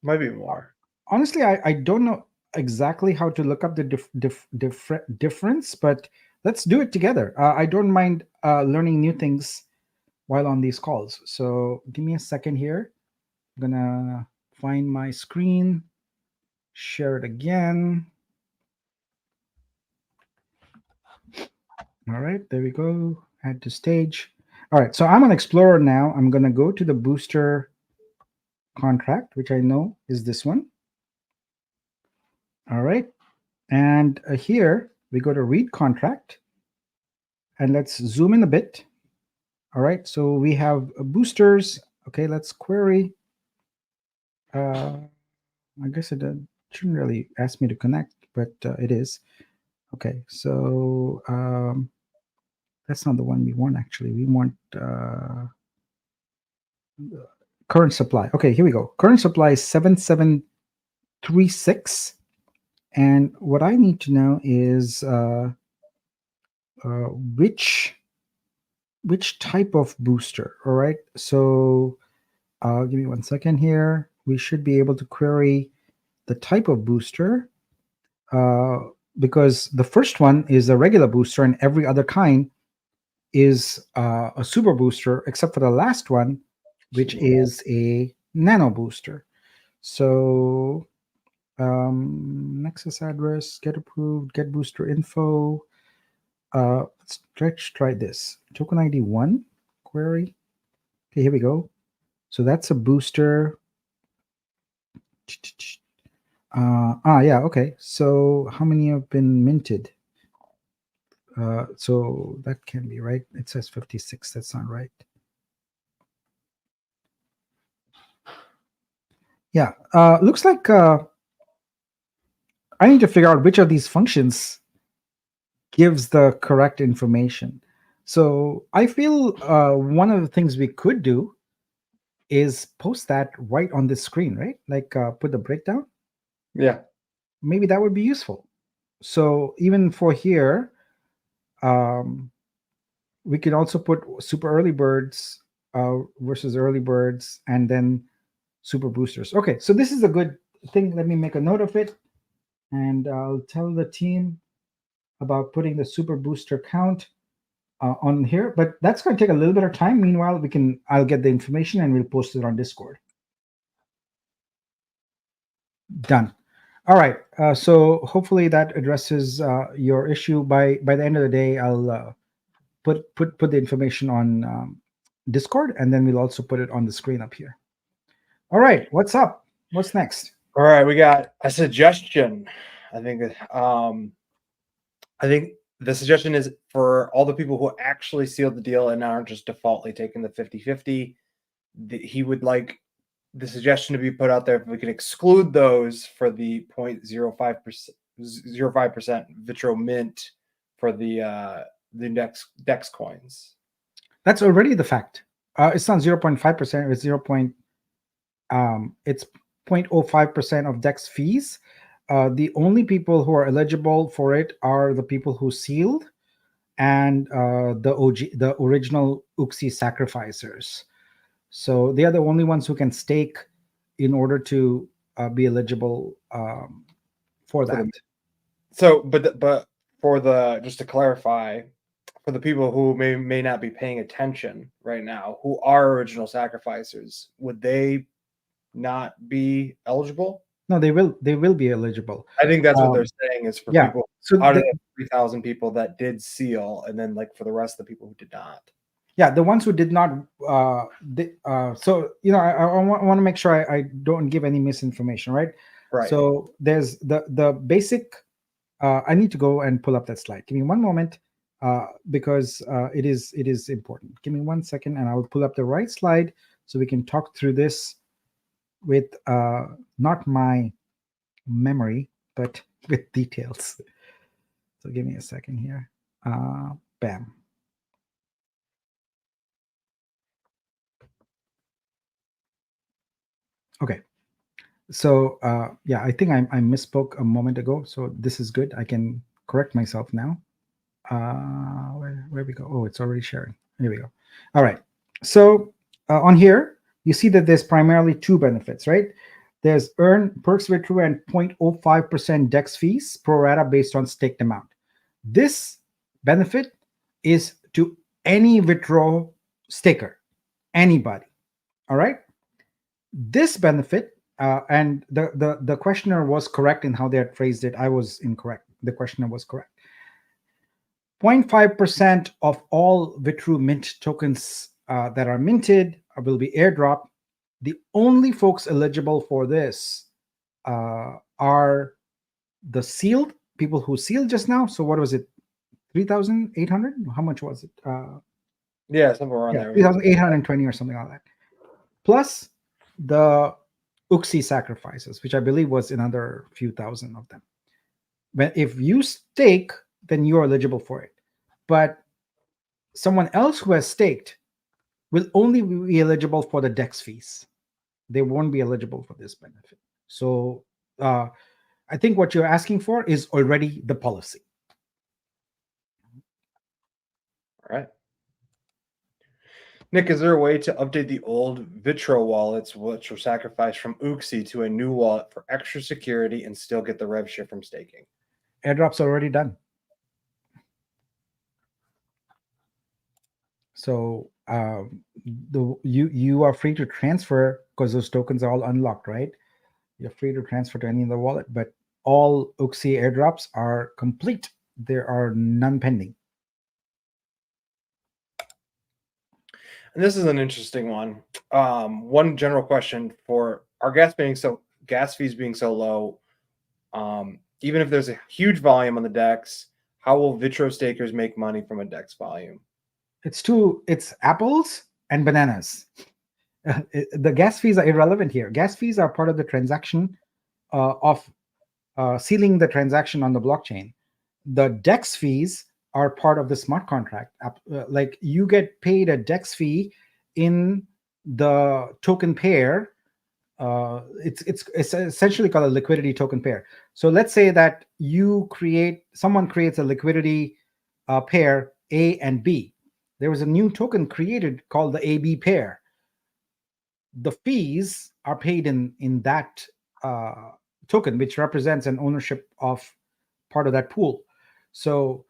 Might be more. Honestly, I don't know exactly how to look up the difference, but let's do it together. I don't mind learning new things while on these calls. So give me a second here. I'm gonna find my screen, share it again. All right, there we go. Add to stage. All right, so I'm an explorer now. I'm gonna go to the booster contract, which I know is this one. All right, and here we go to read contract, and let's zoom in a bit. All right, so we have boosters. Okay, let's query. I guess it shouldn't really ask me to connect, but it is. Okay, so that's not the one we want, actually. We want current supply. Okay, here we go. Current supply is 7736. And what I need to know is which type of booster. All right, so give me 1 second here. We should be able to query the type of booster because the first one is a regular booster and every other kind is a super booster, except for the last one, which is a nano booster. So Nexus address, get approved, get booster info. Let's try this. Token ID 1 query. Okay, here we go. So that's a booster. Yeah, okay. So how many have been minted? So that can be right. It says 56. That's not right. Yeah, looks like I need to figure out which of these functions gives the correct information. So I feel one of the things we could do is post that right on this screen, right? Like put the breakdown. Yeah. Maybe that would be useful. So even for here, we could also put super early birds versus early birds, and then super boosters. Okay, so this is a good thing. Let me make a note of it. and I'll tell the team about putting the super booster count on here, but that's going to take a little bit of time. Meanwhile, I'll get the information and we'll post it on Discord. Done. All right. So hopefully that addresses your issue. By the end of the day, I'll put the information on Discord, and then we'll also put it on the screen up here. All right. What's up? What's next? All right, we got a suggestion. I think the suggestion is for all the people who actually sealed the deal and aren't just defaultly taking the 50-50. He would like the suggestion to be put out there if we can exclude those for the 0.05% VTRO mint for the DEX coins. That's already the fact. It's not 0.5%. It's it's 0.05% of DEX fees. The only people who are eligible for it are the people who sealed and the original Ooxy sacrificers. So they are the only ones who can stake in order to be eligible for that. So, but for just to clarify, for the people who may not be paying attention right now, who are original sacrificers, would they not be eligible? No, they will be eligible. I think that's what they're saying is for people out of the 3,000 people that did seal, and then like for the rest of the people who did not. Yeah, the ones who did not. So I want to make sure I don't give any misinformation, right? Right. So there's the basic. I need to go and pull up that slide. Give me one moment, because it is important. Give me 1 second, and I'll pull up the right slide so we can talk through this with not my memory, but with details. So give me a second here. Bam. Okay. So yeah, I think I misspoke a moment ago. So this is good. I can correct myself now. Where we go? Oh, it's already sharing. Here we go. All right. So on here, you see that there's primarily two benefits, right? There's earn perks VTRU and 0.05% DEX fees pro rata based on staked amount. This benefit is to any VTRO staker, anybody. All right. This benefit, and the questioner was correct in how they had phrased it. I was incorrect. The questioner was correct. 0.5% of all VTRU mint tokens that are minted will be airdropped. The only folks eligible for this are the sealed people who sealed just now. So what was it? 3,800? How much was it? Yeah, somewhere around there. 3,820 or something like that. Plus the Ooxy sacrifices, which I believe was another few thousand of them. But if you stake, then you're eligible for it. But someone else who has staked will only be eligible for the DEX fees. They won't be eligible for this benefit. So I think what you're asking for is already the policy. All right. Nick, is there a way to update the old VTRO wallets which were sacrificed from Ooxy to a new wallet for extra security and still get the rev share from staking? Airdrops are already done. So you are free to transfer because those tokens are all unlocked, right? You're free to transfer to any of the wallet, but all Ooxy airdrops are complete. There are none pending. And this is an interesting one. One general question for our gas fees being so low, even if there's a huge volume on the DEX, how will VTRO stakers make money from a DEX volume? It's apples and bananas. The gas fees are irrelevant here. Gas fees are part of the transaction of sealing the transaction on the blockchain. The DEX fees are part of the smart contract. Like you get paid a DEX fee in the token pair. It's essentially called a liquidity token pair. So let's say that someone creates a liquidity pair A and B. There was a new token created called the AB pair. The fees are paid in that token, which represents an ownership of part of that pool. So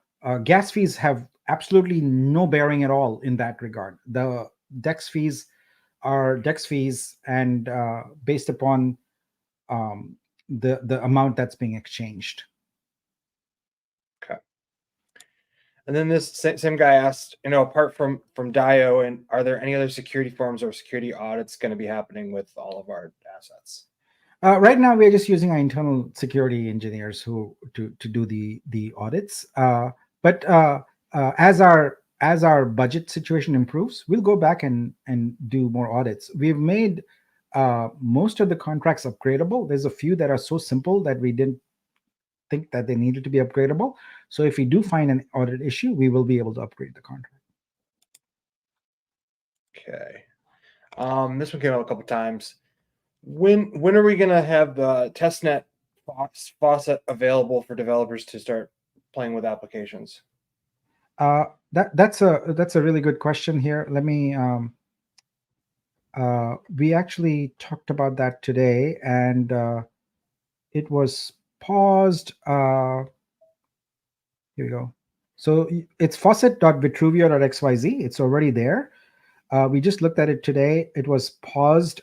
gas fees have absolutely no bearing at all in that regard. The DEX fees are DEX fees, and based upon the amount that's being exchanged. Okay. And then this same guy asked, apart from DAO, and are there any other security firms or security audits going to be happening with all of our assets? Right now, we're just using our internal security engineers to do the audits. But as our budget situation improves, we'll go back and do more audits. We've made most of the contracts upgradable. There's a few that are so simple that we didn't think that they needed to be upgradable. So if we do find an audit issue, we will be able to upgrade the contract. Okay. This one came up a couple times. When are we going to have the Testnet Faucet available for developers to start playing with applications? That's a really good question here. Let me. We actually talked about that today, and it was paused. Here we go. So it's faucet.vitruveo.xyz. It's already there. We just looked at it today. It was paused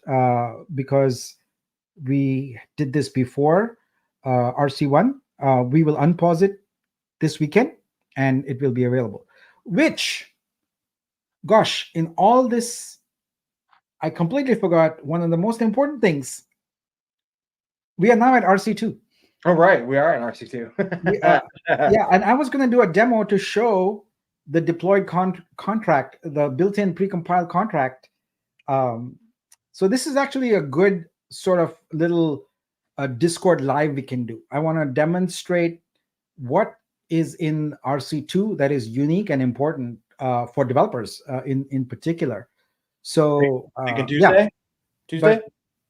because we did this before RC1. We will unpause it this weekend, and it will be available. Which, gosh, in all this, I completely forgot one of the most important things. We are now at RC2. Oh, right. We are in RC2. Yeah, and I was going to do a demo to show the deployed contract, the built-in precompiled contract. So this is actually a good sort of little Discord live we can do. I want to demonstrate what is in RC2 that is unique and important for developers in particular. So Tuesday? Yeah. Tuesday?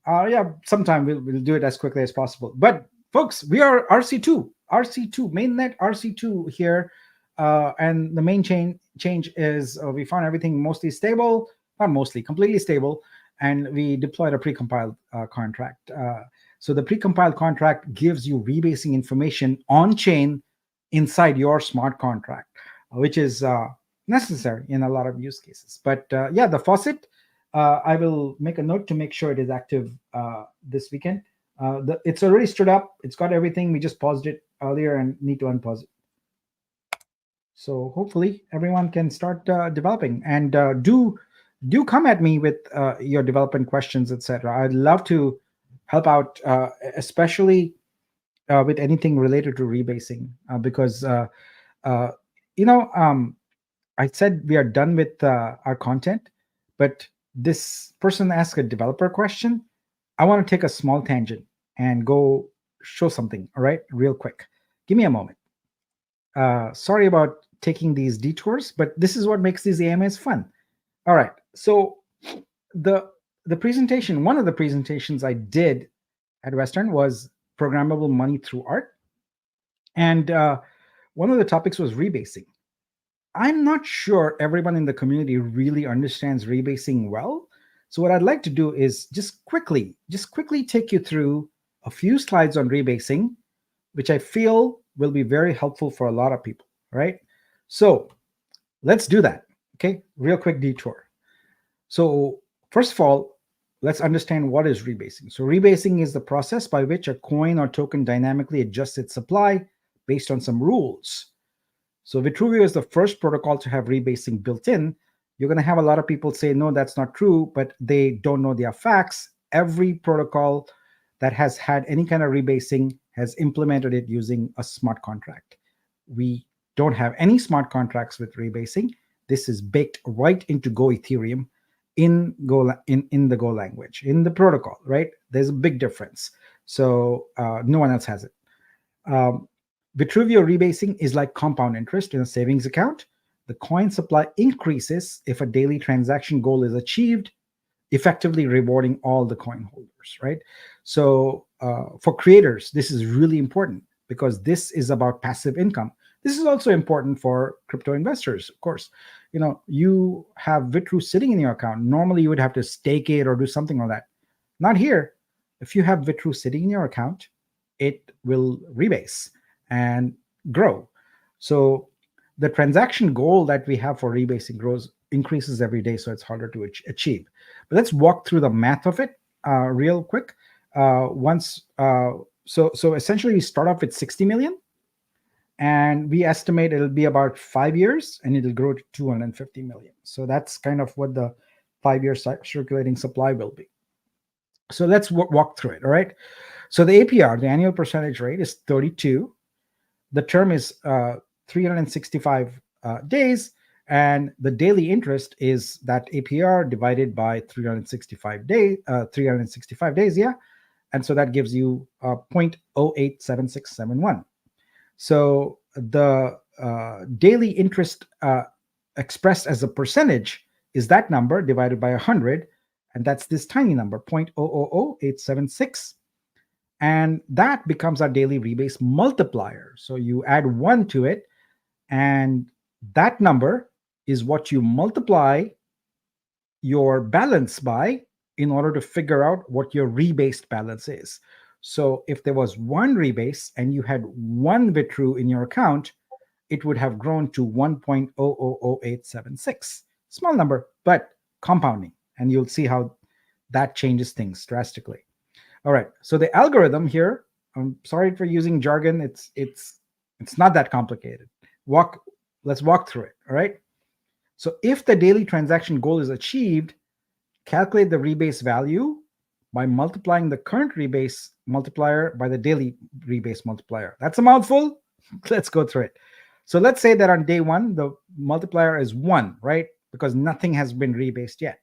Yeah, sometime we'll do it as quickly as possible. But folks, we are RC2, mainnet RC2 here. And the main change is we found everything mostly stable, not mostly, completely stable, and we deployed a precompiled contract. So the precompiled contract gives you rebasing information on chain inside your smart contract, which is necessary in a lot of use cases. But yeah, the faucet, I will make a note to make sure it is active this weekend. It's already stood up. It's got everything. We just paused it earlier and need to unpause it. So hopefully everyone can start developing, and do come at me with your development questions, etc. I'd love to help out, especially with anything related to rebasing, because I said we are done with our content, but this person asked a developer question. I want to take a small tangent and go show something. All right, real quick. Give me a moment. Sorry about taking these detours, but this is what makes these AMAs fun. All right, so the presentation, one of the presentations I did at Western was programmable money through art, and one of the topics was rebasing. I'm not sure everyone in the community really understands rebasing well. So what I'd like to do is just quickly take you through a few slides on rebasing, which I feel will be very helpful for a lot of people, right? So let's do that, okay? Real quick detour. So first of all, let's understand what is rebasing. So rebasing is the process by which a coin or token dynamically adjusts its supply based on some rules. So Vitruveo is the first protocol to have rebasing built in. You're going to have a lot of people say, no, that's not true, but they don't know their facts. Every protocol that has had any kind of rebasing has implemented it using a smart contract. We don't have any smart contracts with rebasing. This is baked right into Go Ethereum in the Go language, in the protocol, right? There's a big difference. So no one else has it. Vitruveo rebasing is like compound interest in a savings account. The coin supply increases if a daily transaction goal is achieved, effectively rewarding all the coin holders, right? So for creators, this is really important because this is about passive income. This is also important for crypto investors, of course. You have VTRU sitting in your account. Normally, you would have to stake it or do something like that. Not here. If you have VTRU sitting in your account, it will rebase and grow. So the transaction goal that we have for rebasing increases every day, so it's harder to achieve. But let's walk through the math of it real quick. So essentially we start off with 60 million, and we estimate it'll be about 5 years, and it'll grow to 250 million. So that's kind of what the 5-year circulating supply will be. So let's walk through it. All right. So the APR, the annual percentage rate, is 32. The term is 365 days, and the daily interest is that APR divided by 365 days. 365 days, yeah. And so that gives you 0.087671. So the daily interest expressed as a percentage is that number divided by 100, and that's this tiny number, 0.000876. And that becomes our daily rebase multiplier. So you add 1 to it, and that number is what you multiply your balance by in order to figure out what your rebased balance is. So if there was 1 rebase and you had 1 VTRU in your account, it would have grown to 1.000876. Small number, but compounding. And you'll see how that changes things drastically. All right, so the algorithm here, I'm sorry for using jargon. It's not that complicated. Let's walk through it. All right. So if the daily transaction goal is achieved, calculate the rebase value by multiplying the current rebase multiplier by the daily rebase multiplier. That's a mouthful. Let's go through it. So let's say that on day 1, the multiplier is 1, right? Because nothing has been rebased yet.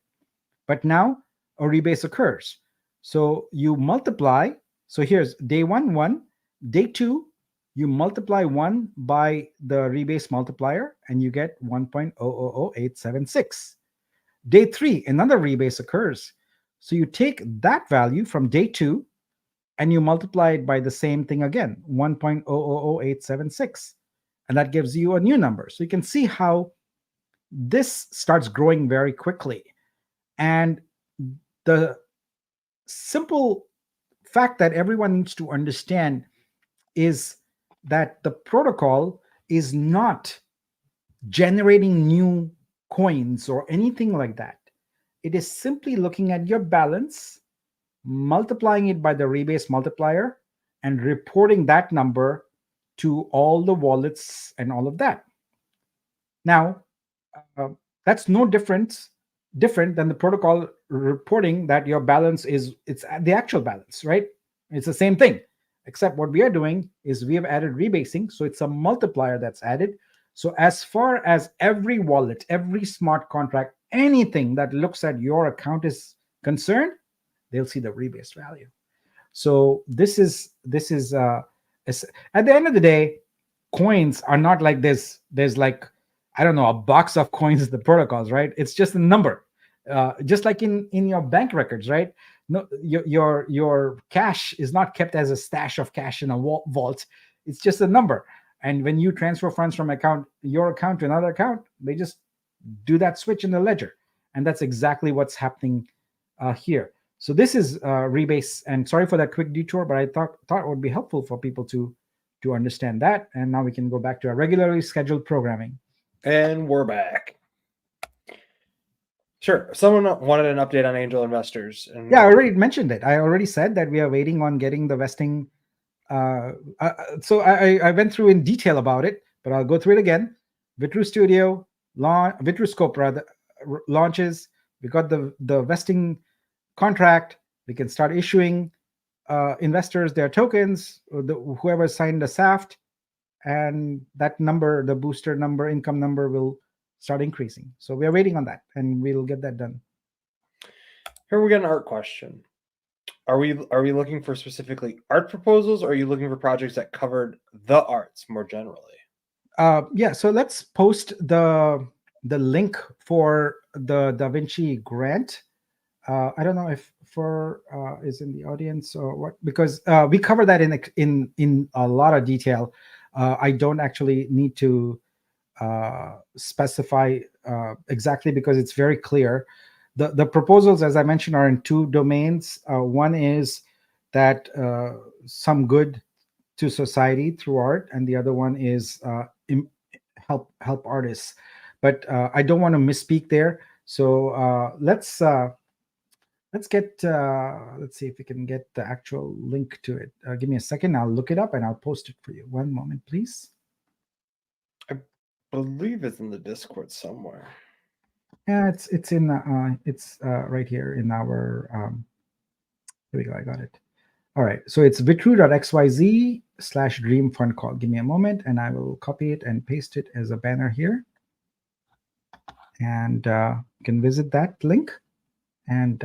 But now a rebase occurs. So you multiply. So here's day 1, 1. Day 2, you multiply 1 by the rebase multiplier, and you get 1.000876. Day 3, another rebase occurs. So you take that value from day 2 and you multiply it by the same thing again, 1.000876. And that gives you a new number. So you can see how this starts growing very quickly. And the simple fact that everyone needs to understand is that the protocol is not generating new coins or anything like that. It is simply looking at your balance, multiplying it by the rebase multiplier, and reporting that number to all the wallets and all of that. Now, that's no different than the protocol reporting that your balance it's the actual balance, right? It's the same thing, except what we are doing is we have added rebasing, so it's a multiplier that's added. So as far as every wallet, every smart contract, anything that looks at your account is concerned, they'll see the rebased value. So this is at the end of the day, coins are not like this. There's like, I don't know, a box of coins in the protocols, right? It's just a number, just like in your bank records, right? No, your cash is not kept as a stash of cash in a vault. It's just a number. And when you transfer funds from your account to another account, they just do that switch in the ledger. And that's exactly what's happening here. So this is Rebase. And sorry for that quick detour, but I thought it would be helpful for people to understand that. And now we can go back to our regularly scheduled programming. And we're back. Sure. Someone wanted an update on angel investors. Yeah, I already mentioned it. I already said that we are waiting on getting the vesting. So I went through in detail about it, but I'll go through it again. Vitruscope rather launches. We got the vesting contract. We can start issuing investors their tokens, whoever signed the SAFT, and that number, the booster number, income number, will start increasing. So we are waiting on that, and we'll get that done. Here we get an art question. Are we looking for specifically art proposals, or are you looking for projects that covered the arts more generally? Yeah, so let's post the link for the DaVinci grant. I don't know if is in the audience or what, because we cover that in a lot of detail. I don't actually need to specify exactly, because it's very clear. The proposals, as I mentioned, are in 2 domains. One is that some good to society through art, and the other one is help artists. But I don't want to misspeak there. So let's get let's see if we can get the actual link to it. Give me a second. I'll look it up and I'll post it for you. One moment, please. I believe it's in the Discord somewhere. Yeah, it's in right here in our here we go. I got it. All right, so it's vitru.xyz/dream fund call. Give me a moment and I will copy it and paste it as a banner here. And you can visit that link. And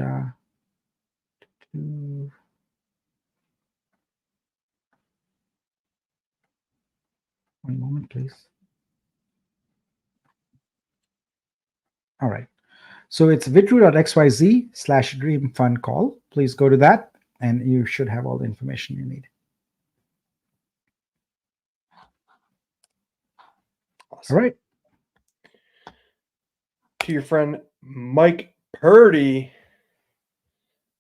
one moment, please. All right. So it's vitru.xyz/dream fund call. Please go to that and you should have all the information you need. Awesome. All right. To your friend Mike Purdy,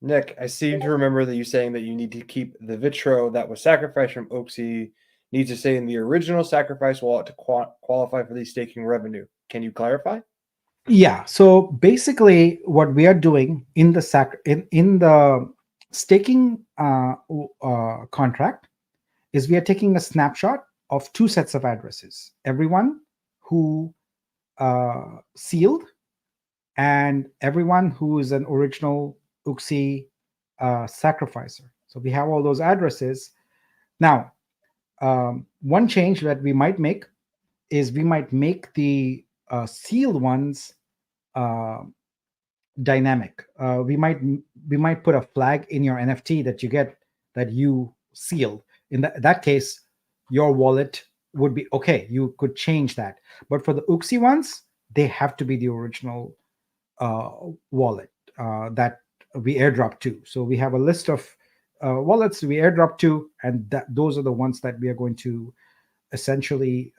Nick, I seem to remember that you saying that you need to keep the VTRO that was sacrificed from Ooxy needs to stay in the original sacrifice wallet to qualify for the staking revenue. Can you clarify? Yeah. So basically, what we are doing in the in the staking contract is we are taking a snapshot of two sets of addresses. Everyone who sealed and everyone who is an original Ooxy sacrificer. So we have all those addresses. Now, one change that we might make is we might make the sealed ones dynamic. We might put a flag in your NFT that you get that you sealed. In that case, your wallet would be okay. You could change that. But for the Ooxy ones, they have to be the original wallet that we airdrop to. So we have a list of wallets we airdrop to, and those are the ones that we are going to essentially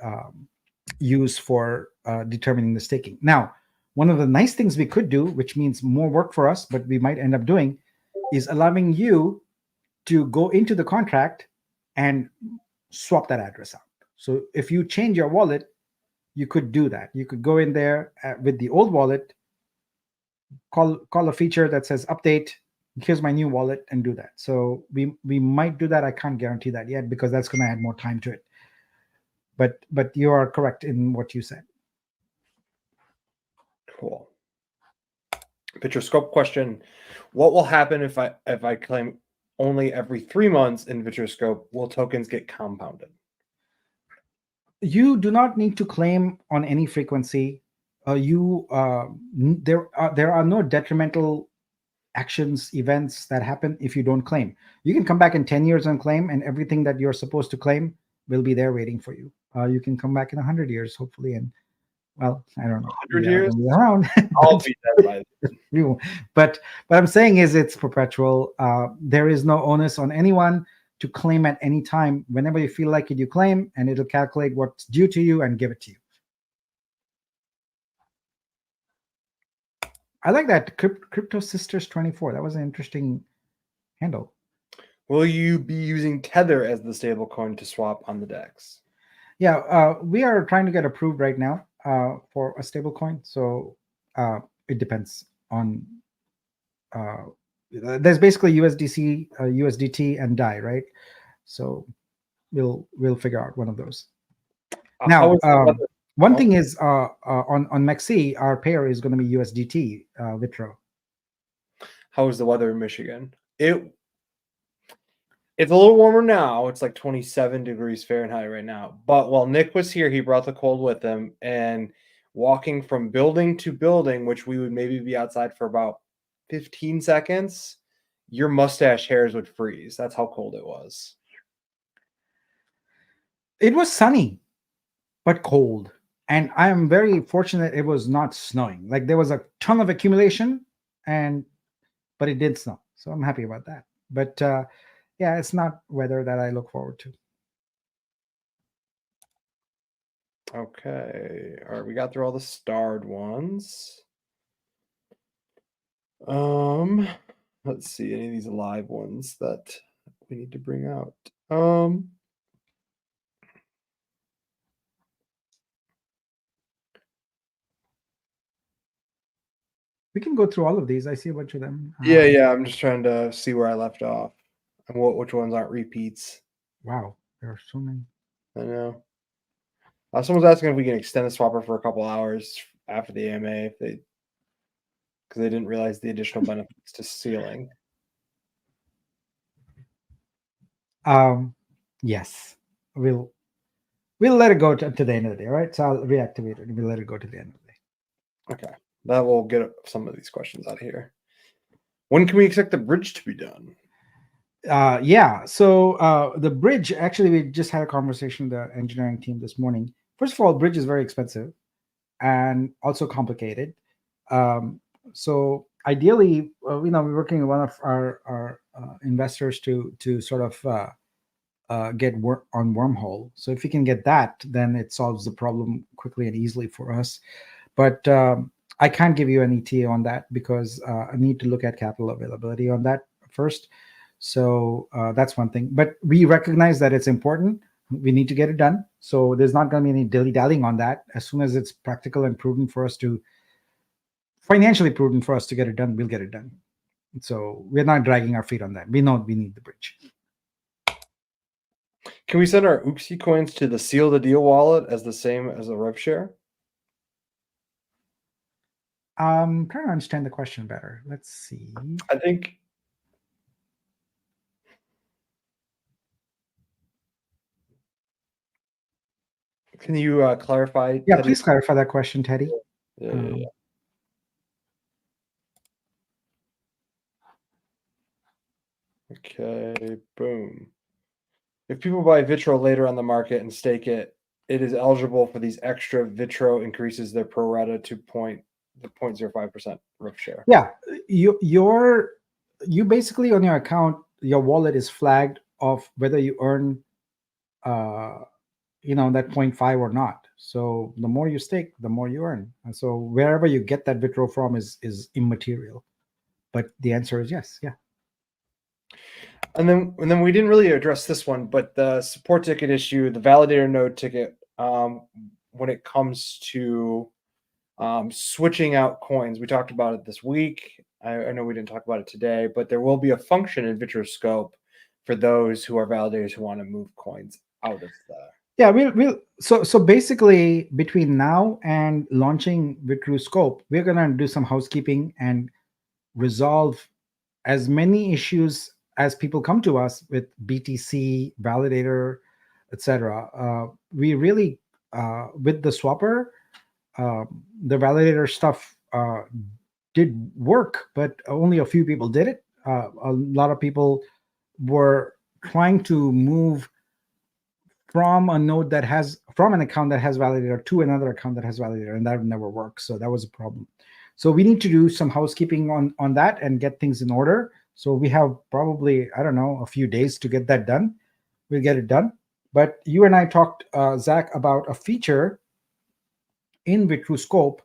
use for determining the staking. Now, one of the nice things we could do, which means more work for us, but we might end up doing, is allowing you to go into the contract and swap that address out. So if you change your wallet, you could do that. You could go in there with the old wallet, call a feature that says update, here's my new wallet, and do that. So we might do that. I can't guarantee that yet because that's going to add more time to it. But you are correct in what you said. Cool. Vitruscope question: what will happen if I claim only every 3 months in Vitruscope? Will tokens get compounded? You do not need to claim on any frequency. There are no detrimental actions, events that happen if you don't claim. You can come back in 10 years and claim, and everything that you're supposed to claim will be there waiting for you. You can come back in 100 years, hopefully, and well, I don't know. 100 years? Around. I'll be dead by then. But what I'm saying is it's perpetual. There is no onus on anyone to claim at any time. Whenever you feel like it, you claim, and it'll calculate what's due to you and give it to you. I like that Crypto Sisters 24. That was an interesting handle. Will you be using Tether as the stablecoin to swap on the DEX? Yeah, we are trying to get approved right now for a stablecoin. So it depends on. There's basically USDC, USDT, and DAI, right? So we'll figure out one of those. Now, one thing is on MEXC, our pair is going to be USDT VTRO. How is the weather in Michigan? It's a little warmer now. It's like 27 degrees Fahrenheit right now. But while Nick was here, he brought the cold with him, and walking from building to building, which we would maybe be outside for about 15 seconds, your mustache hairs would freeze. That's how cold it was. It was sunny, but cold. And I am very fortunate it was not snowing. Like there was a ton of accumulation, but it did snow. So I'm happy about that. But yeah, it's not weather that I look forward to. Okay. All right, we got through all the starred ones. Let's see any of these live ones that we need to bring out. We can go through all of these. I see a bunch of them. Yeah. I'm just trying to see where I left off and which ones aren't repeats. Wow, there are so many. I know. Someone's asking if we can extend the swapper for a couple hours after the AMA because they didn't realize the additional benefits to sealing. Yes, we'll let it go to the end of the day. All right, so I'll reactivate it and we'll let it go to the end of the day. Okay, that will get some of these questions out of here. When can we expect the bridge to be done? Yeah, so the bridge, actually, we just had a conversation with the engineering team this morning. First of all, bridge is very expensive and also complicated. So ideally, we're working with one of our investors to sort of get work on Wormhole. So if we can get that, then it solves the problem quickly and easily for us. But I can't give you an ETA on that because I need to look at capital availability on that first. So that's one thing. But we recognize that it's important. We need to get it done. So there's not going to be any dilly-dallying on that. As soon as it's practical and prudent for us to, financially prudent for us to get it done, we'll get it done. So we're not dragging our feet on that. We know we need the bridge. Can we send our Ooxy coins to the Seal the Deal wallet as the same as a rev share? I'm trying to understand the question better. Let's see. I think. Can you clarify? Yeah, Teddy? please clarify that question, Teddy. Yeah. Okay, boom. If people buy VTRO later on the market and stake it, it is eligible for these extra VTRO increases their pro rata to 0.05% rev share. Yeah, you basically on your account, your wallet is flagged of whether you earn that 0.5 or not. So the more you stake, the more you earn. And so wherever you get that VTRO from is immaterial. But the answer is yes. Yeah. And then we didn't really address this one, but the support ticket issue, the validator node ticket, when it comes to switching out coins, we talked about it this week. I know we didn't talk about it today, but there will be a function in Vitruscope for those who are validators who want to move coins out of the. Yeah, we'll so basically between now and launching Vitruscope, we're gonna do some housekeeping and resolve as many issues as people come to us with BTC, validator, etc. We really with the swapper, the validator stuff did work, but only a few people did it. A lot of people were trying to move from a node that has from an account that has validator to another account that has validator, and that never worked. So that was a problem. So we need to do some housekeeping on that and get things in order. So we have probably, I don't know, a few days to get that done. We'll get it done. But you and I talked, Zach, about a feature in Vitruscope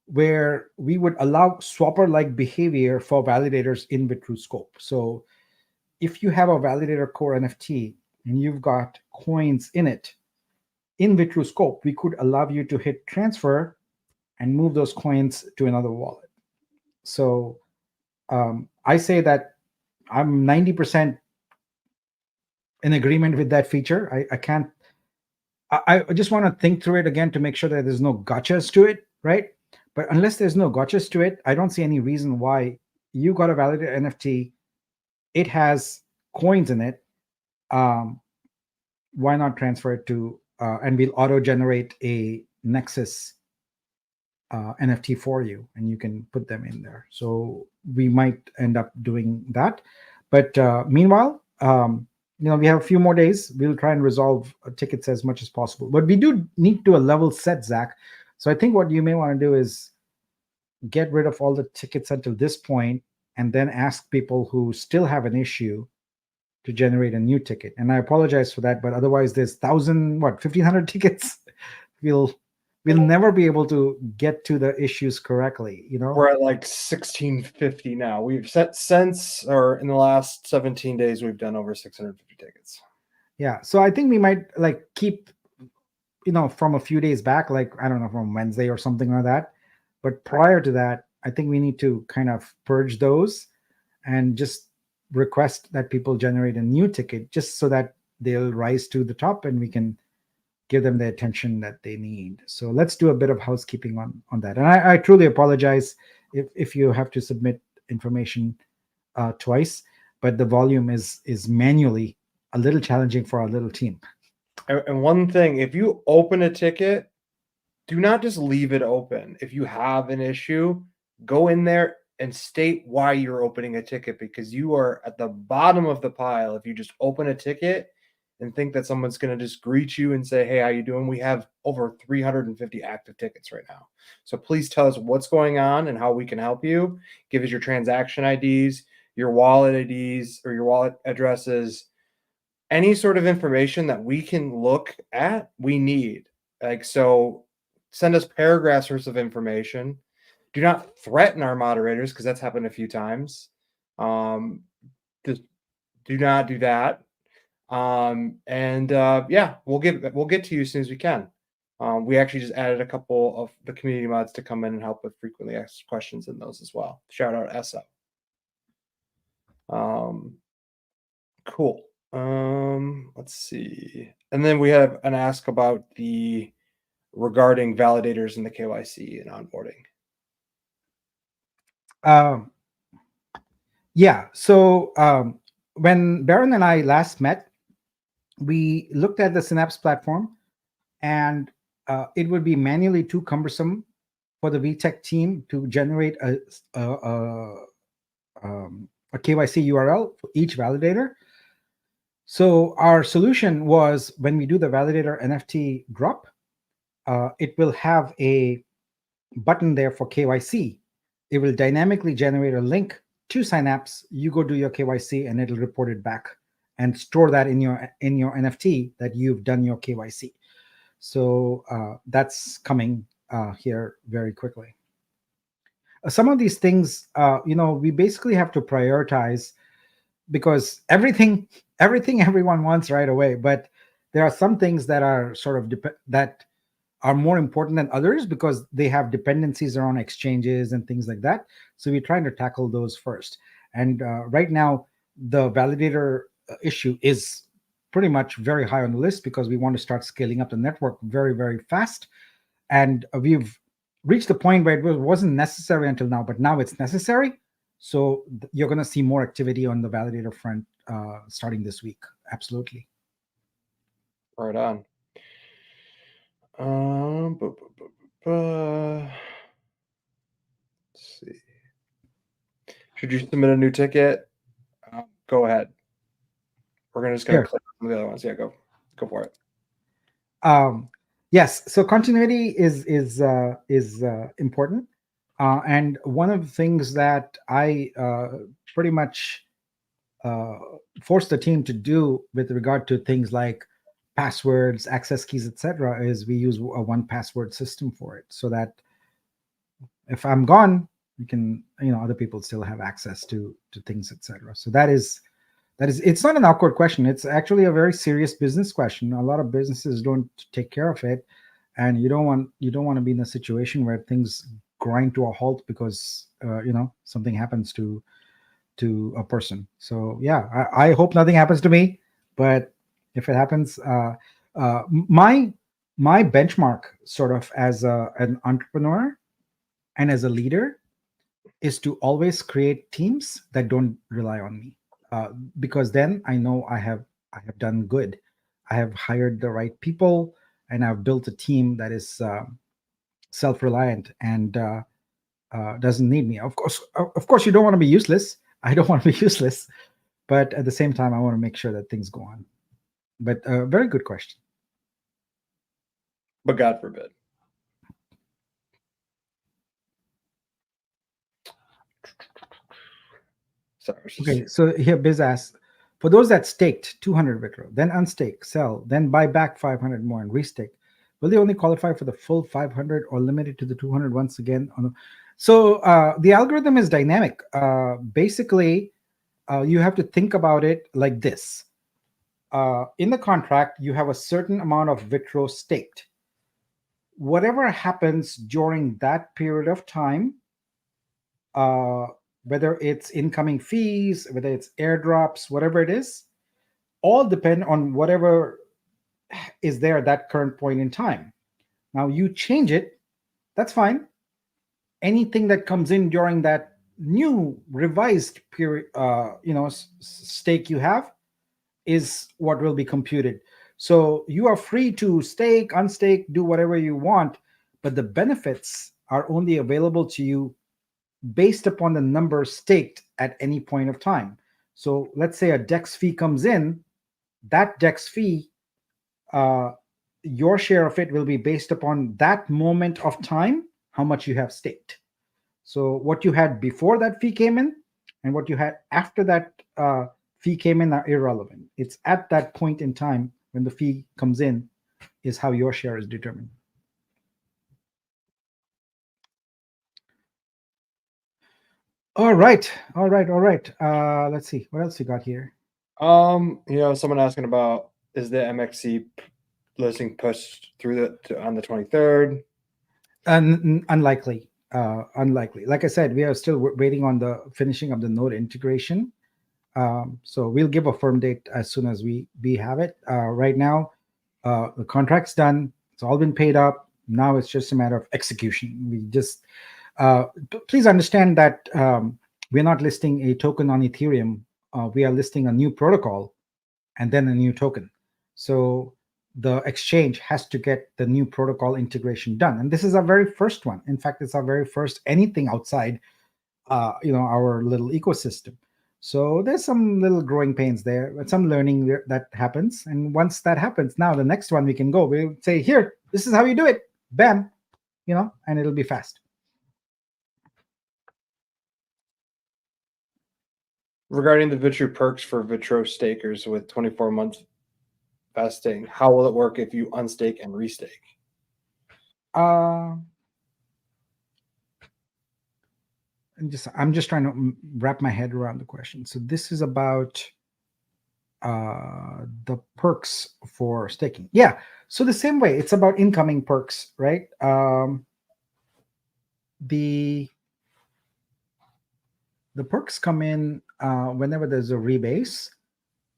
where we would allow swapper-like behavior for validators in Vitruscope. So if you have a validator core NFT and you've got coins in it, in Vitruscope, we could allow you to hit transfer and move those coins to another wallet. So I say that I'm 90% in agreement with that feature. I just want to think through it again to make sure that there's no gotchas to it, right? But unless there's no gotchas to it, I don't see any reason why you got a validator NFT, it has coins in it. Why not transfer it to, and we'll auto-generate a Nexus NFT for you, and you can put them in there. So we might end up doing that. But meanwhile, we have a few more days. We'll try and resolve tickets as much as possible. But we do need to do a level set, Zach. So I think what you may want to do is get rid of all the tickets until this point, and then ask people who still have an issue to generate a new ticket. And I apologize for that, but otherwise there's 1,500 tickets. We'll we'll never be able to get to the issues correctly. We're at like 1650 now. We've set since, or in the last 17 days, we've done over 650 tickets. Yeah. So I think we might like keep, from a few days back, like, I don't know, from Wednesday or something like that. But prior to that, I think we need to kind of purge those and just request that people generate a new ticket just so that they'll rise to the top and we can give them the attention that they need. So let's do a bit of housekeeping on that. And I truly apologize if you have to submit information twice, but the volume is manually a little challenging for our little team. And one thing, if you open a ticket, do not just leave it open. If you have an issue, go in there and state why you're opening a ticket, because you are at the bottom of the pile if you just open a ticket and think that someone's going to just greet you and say, hey, how you doing? We have over 350 active tickets right now. So please tell us what's going on and how we can help you. Give us your transaction IDs, your wallet IDs, or your wallet addresses. Any sort of information that we can look at, we need. Like, so send us paragraphs worth of information. Do not threaten our moderators, because that's happened a few times. Just do not do that. Yeah, we'll get to you as soon as we can. We actually just added a couple of the community mods to come in and help with frequently asked questions in those as well. Shout out Essa. Cool. Let's see. And then we have an ask about regarding validators and the KYC and onboarding. Yeah. So when Baron and I last met, we looked at the Synapse platform, and it would be manually too cumbersome for the VTech team to generate a KYC URL for each validator. So our solution was, when we do the validator NFT drop, it will have a button there for KYC. It will dynamically generate a link to Synapse. You go do your KYC, and it'll report it back and store that in your NFT that you've done your KYC. So that's coming here very quickly. Some of these things, we basically have to prioritize, because everything everyone wants right away, but there are some things that are sort of that are more important than others because they have dependencies around exchanges and things like that. So we're trying to tackle those first. And right now, the validator issue is pretty much very high on the list because we want to start scaling up the network very, very fast. And we've reached the point where it wasn't necessary until now, but now it's necessary. So you're going to see more activity on the validator front starting this week. Absolutely. Right on. Let's see. Should you submit a new ticket? Go ahead. We're just going to click on the other ones. Yeah, go for it. Yes. So continuity is important. And one of the things that I pretty much force the team to do with regard to things like passwords, access keys, etc., is we use a one password system for it, so that if I'm gone, we can, other people still have access to things, etc. So that is, it's not an awkward question. It's actually a very serious business question. A lot of businesses don't take care of it, and you don't want to be in a situation where things grind to a halt because something happens to a person. So yeah, I hope nothing happens to me, but if it happens, my benchmark sort of as an entrepreneur and as a leader is to always create teams that don't rely on me, because then I know I have done good. I have hired the right people, and I've built a team that is self-reliant and doesn't need me. Of course, you don't want to be useless. I don't want to be useless, but at the same time, I want to make sure that things go on. But very good question. But God forbid. Sorry. Okay, so here Biz asks, for those that staked 200 VTRU, then unstake, sell, then buy back 500 more and restake, Will they only qualify for the full 500 or limited to the 200 once again? So the algorithm is dynamic. Basically, you have to think about it like this. In the contract, you have a certain amount of VTRO staked. Whatever happens during that period of time, whether it's incoming fees, whether it's airdrops, whatever it is, all depend on whatever is there at that current point in time. Now you change it, that's fine. Anything that comes in during that new revised period, stake you have is what will be computed. So you are free to stake, unstake, do whatever you want, but the benefits are only available to you based upon the number staked at any point of time. So let's say a DEX fee comes in, that DEX fee, your share of it will be based upon that moment of time, how much you have staked. So what you had before that fee came in and what you had after that fee came in are irrelevant. It's at that point in time when the fee comes in is how your share is determined. All right. Let's see what else we got here. Someone asking about, is the MEXC listing pushed through on the 23rd? Unlikely. Like I said, we are still waiting on the finishing of the node integration. So we'll give a firm date as soon as we have it. Right now, the contract's done. It's all been paid up. Now it's just a matter of execution. We just please understand that we're not listing a token on Ethereum. We are listing a new protocol and then a new token. So the exchange has to get the new protocol integration done. And this is our very first one. In fact, it's our very first anything outside our little ecosystem. So there's some little growing pains there, but some learning that happens. And once that happens, now the next one we can go. We'll say, here, this is how you do it. Bam, and it'll be fast. Regarding the VTRU perks for VTRO stakers with 24 months vesting, how will it work if you unstake and restake? I'm just trying to wrap my head around the question. So this is about the perks for staking. Yeah. So the same way, it's about incoming perks, right? The perks come in whenever there's a rebase.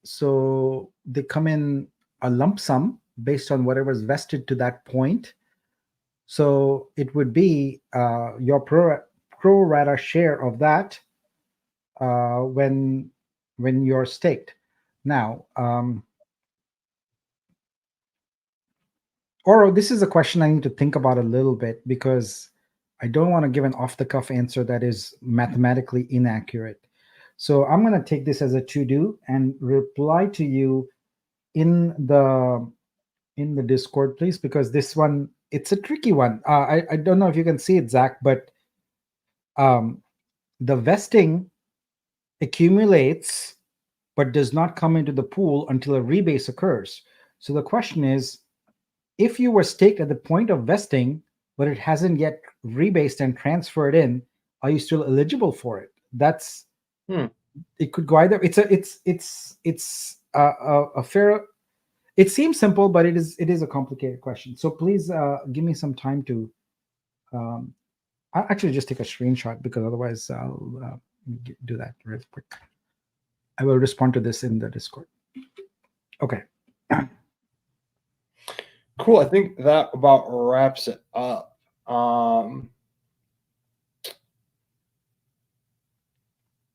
So they come in a lump sum based on whatever's vested to that point. So it would be your pro rata share of that when you're staked. Now, Oro, this is a question I need to think about a little bit because I don't want to give an off-the-cuff answer that is mathematically inaccurate. So I'm going to take this as a to-do and reply to you in the Discord, please, because this one, it's a tricky one. I don't know if you can see it, Zach, but the vesting accumulates but does not come into the pool until a rebase occurs. So the question is, if you were staked at the point of vesting, but it hasn't yet rebased and transferred in, are you still eligible for it? That's it could go either. It's a fair. It seems simple, but it is a complicated question. So please give me some time to. I'll actually just take a screenshot because otherwise I'll do that real quick. I will respond to this in the Discord. Okay. Cool. I think that about wraps it up.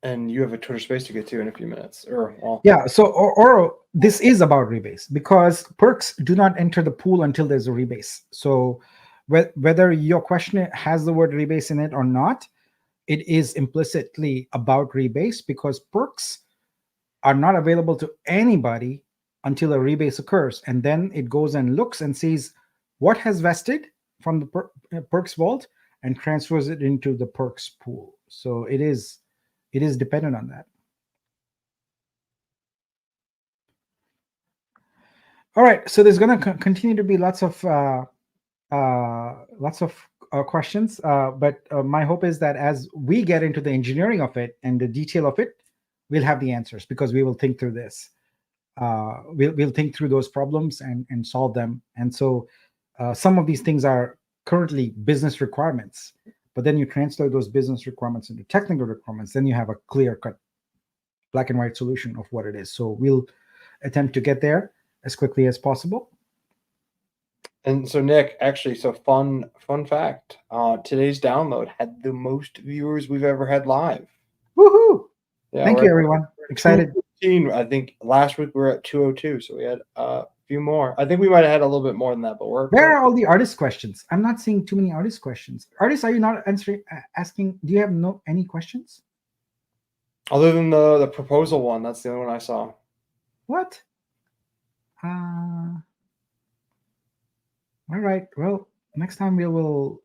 And you have a Twitter space to get to in a few minutes. Yeah. So, Oro, this is about rebase because perks do not enter the pool until there's a rebase. So, whether your question has the word rebase in it or not, it is implicitly about rebase because perks are not available to anybody until a rebase occurs. And then it goes and looks and sees what has vested from the perks vault and transfers it into the perks pool. So it is dependent on that. All right. So there's going to continue to be lots of Lots of questions, but my hope is that as we get into the engineering of it and the detail of it, we'll have the answers, because we will think through this. We'll think through those problems and solve them. And so some of these things are currently business requirements, but then you translate those business requirements into technical requirements, then you have a clear-cut black and white solution of what it is. So we'll attempt to get there as quickly as possible. And so, Nick, actually, so fun fact, today's download had the most viewers we've ever had live. Woohoo! Yeah, Thank you, everyone. Excited. I think last week we were at 202, so we had a few more. I think we might have had a little bit more than that, but Where are all the artist questions? I'm not seeing too many artist questions. Artists, are you not asking? Do you have any questions? Other than the proposal one, that's the only one I saw. What? All right. Well, next time we will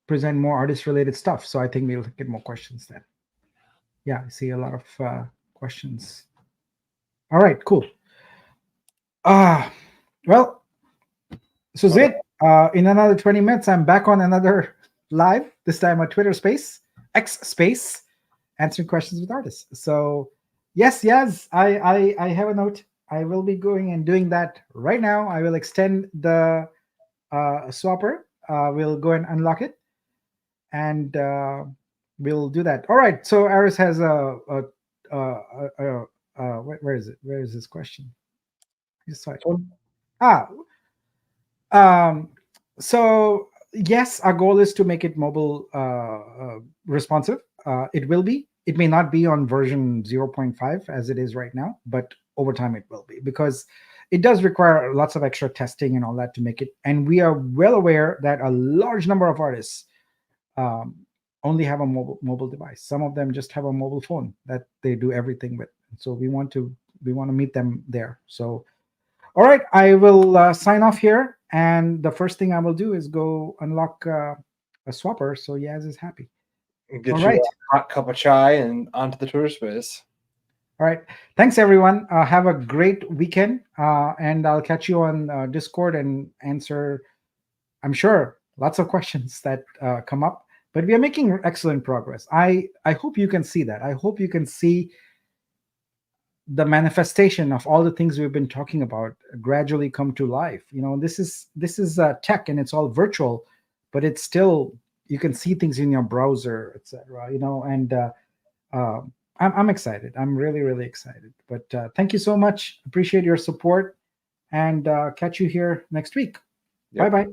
present more artist-related stuff. So I think we'll get more questions then. Yeah, I see a lot of questions. All right, cool. Well, so Zid, in another 20 minutes, I'm back on another live, this time a Twitter space, X space, answering questions with artists. So yes, I have a note. I will be going and doing that right now. I will extend the swapper. We'll go and unlock it, and we'll do that. All right. So Aris has where is it? Where is this question? So yes, our goal is to make it mobile responsive. It will be. It may not be on version 0.5 as it is right now, but over time it will be, because it does require lots of extra testing and all that to make it. And we are well aware that a large number of artists only have a mobile device. Some of them just have a mobile phone that they do everything with. So we want to meet them there. So, all right, I will sign off here. And the first thing I will do is go unlock a swapper, so Yaz is happy. Get you a hot cup of chai and onto the Twitter space. All right. Thanks, everyone. Have a great weekend. And I'll catch you on Discord and answer, I'm sure, lots of questions that come up. But we are making excellent progress. I hope you can see that. I hope you can see the manifestation of all the things we've been talking about gradually come to life. You know, this is tech, and it's all virtual, but it's still, you can see things in your browser, etc. You know, and I'm excited. I'm really, really excited. But thank you so much. Appreciate your support, and catch you here next week. Yep. Bye-bye.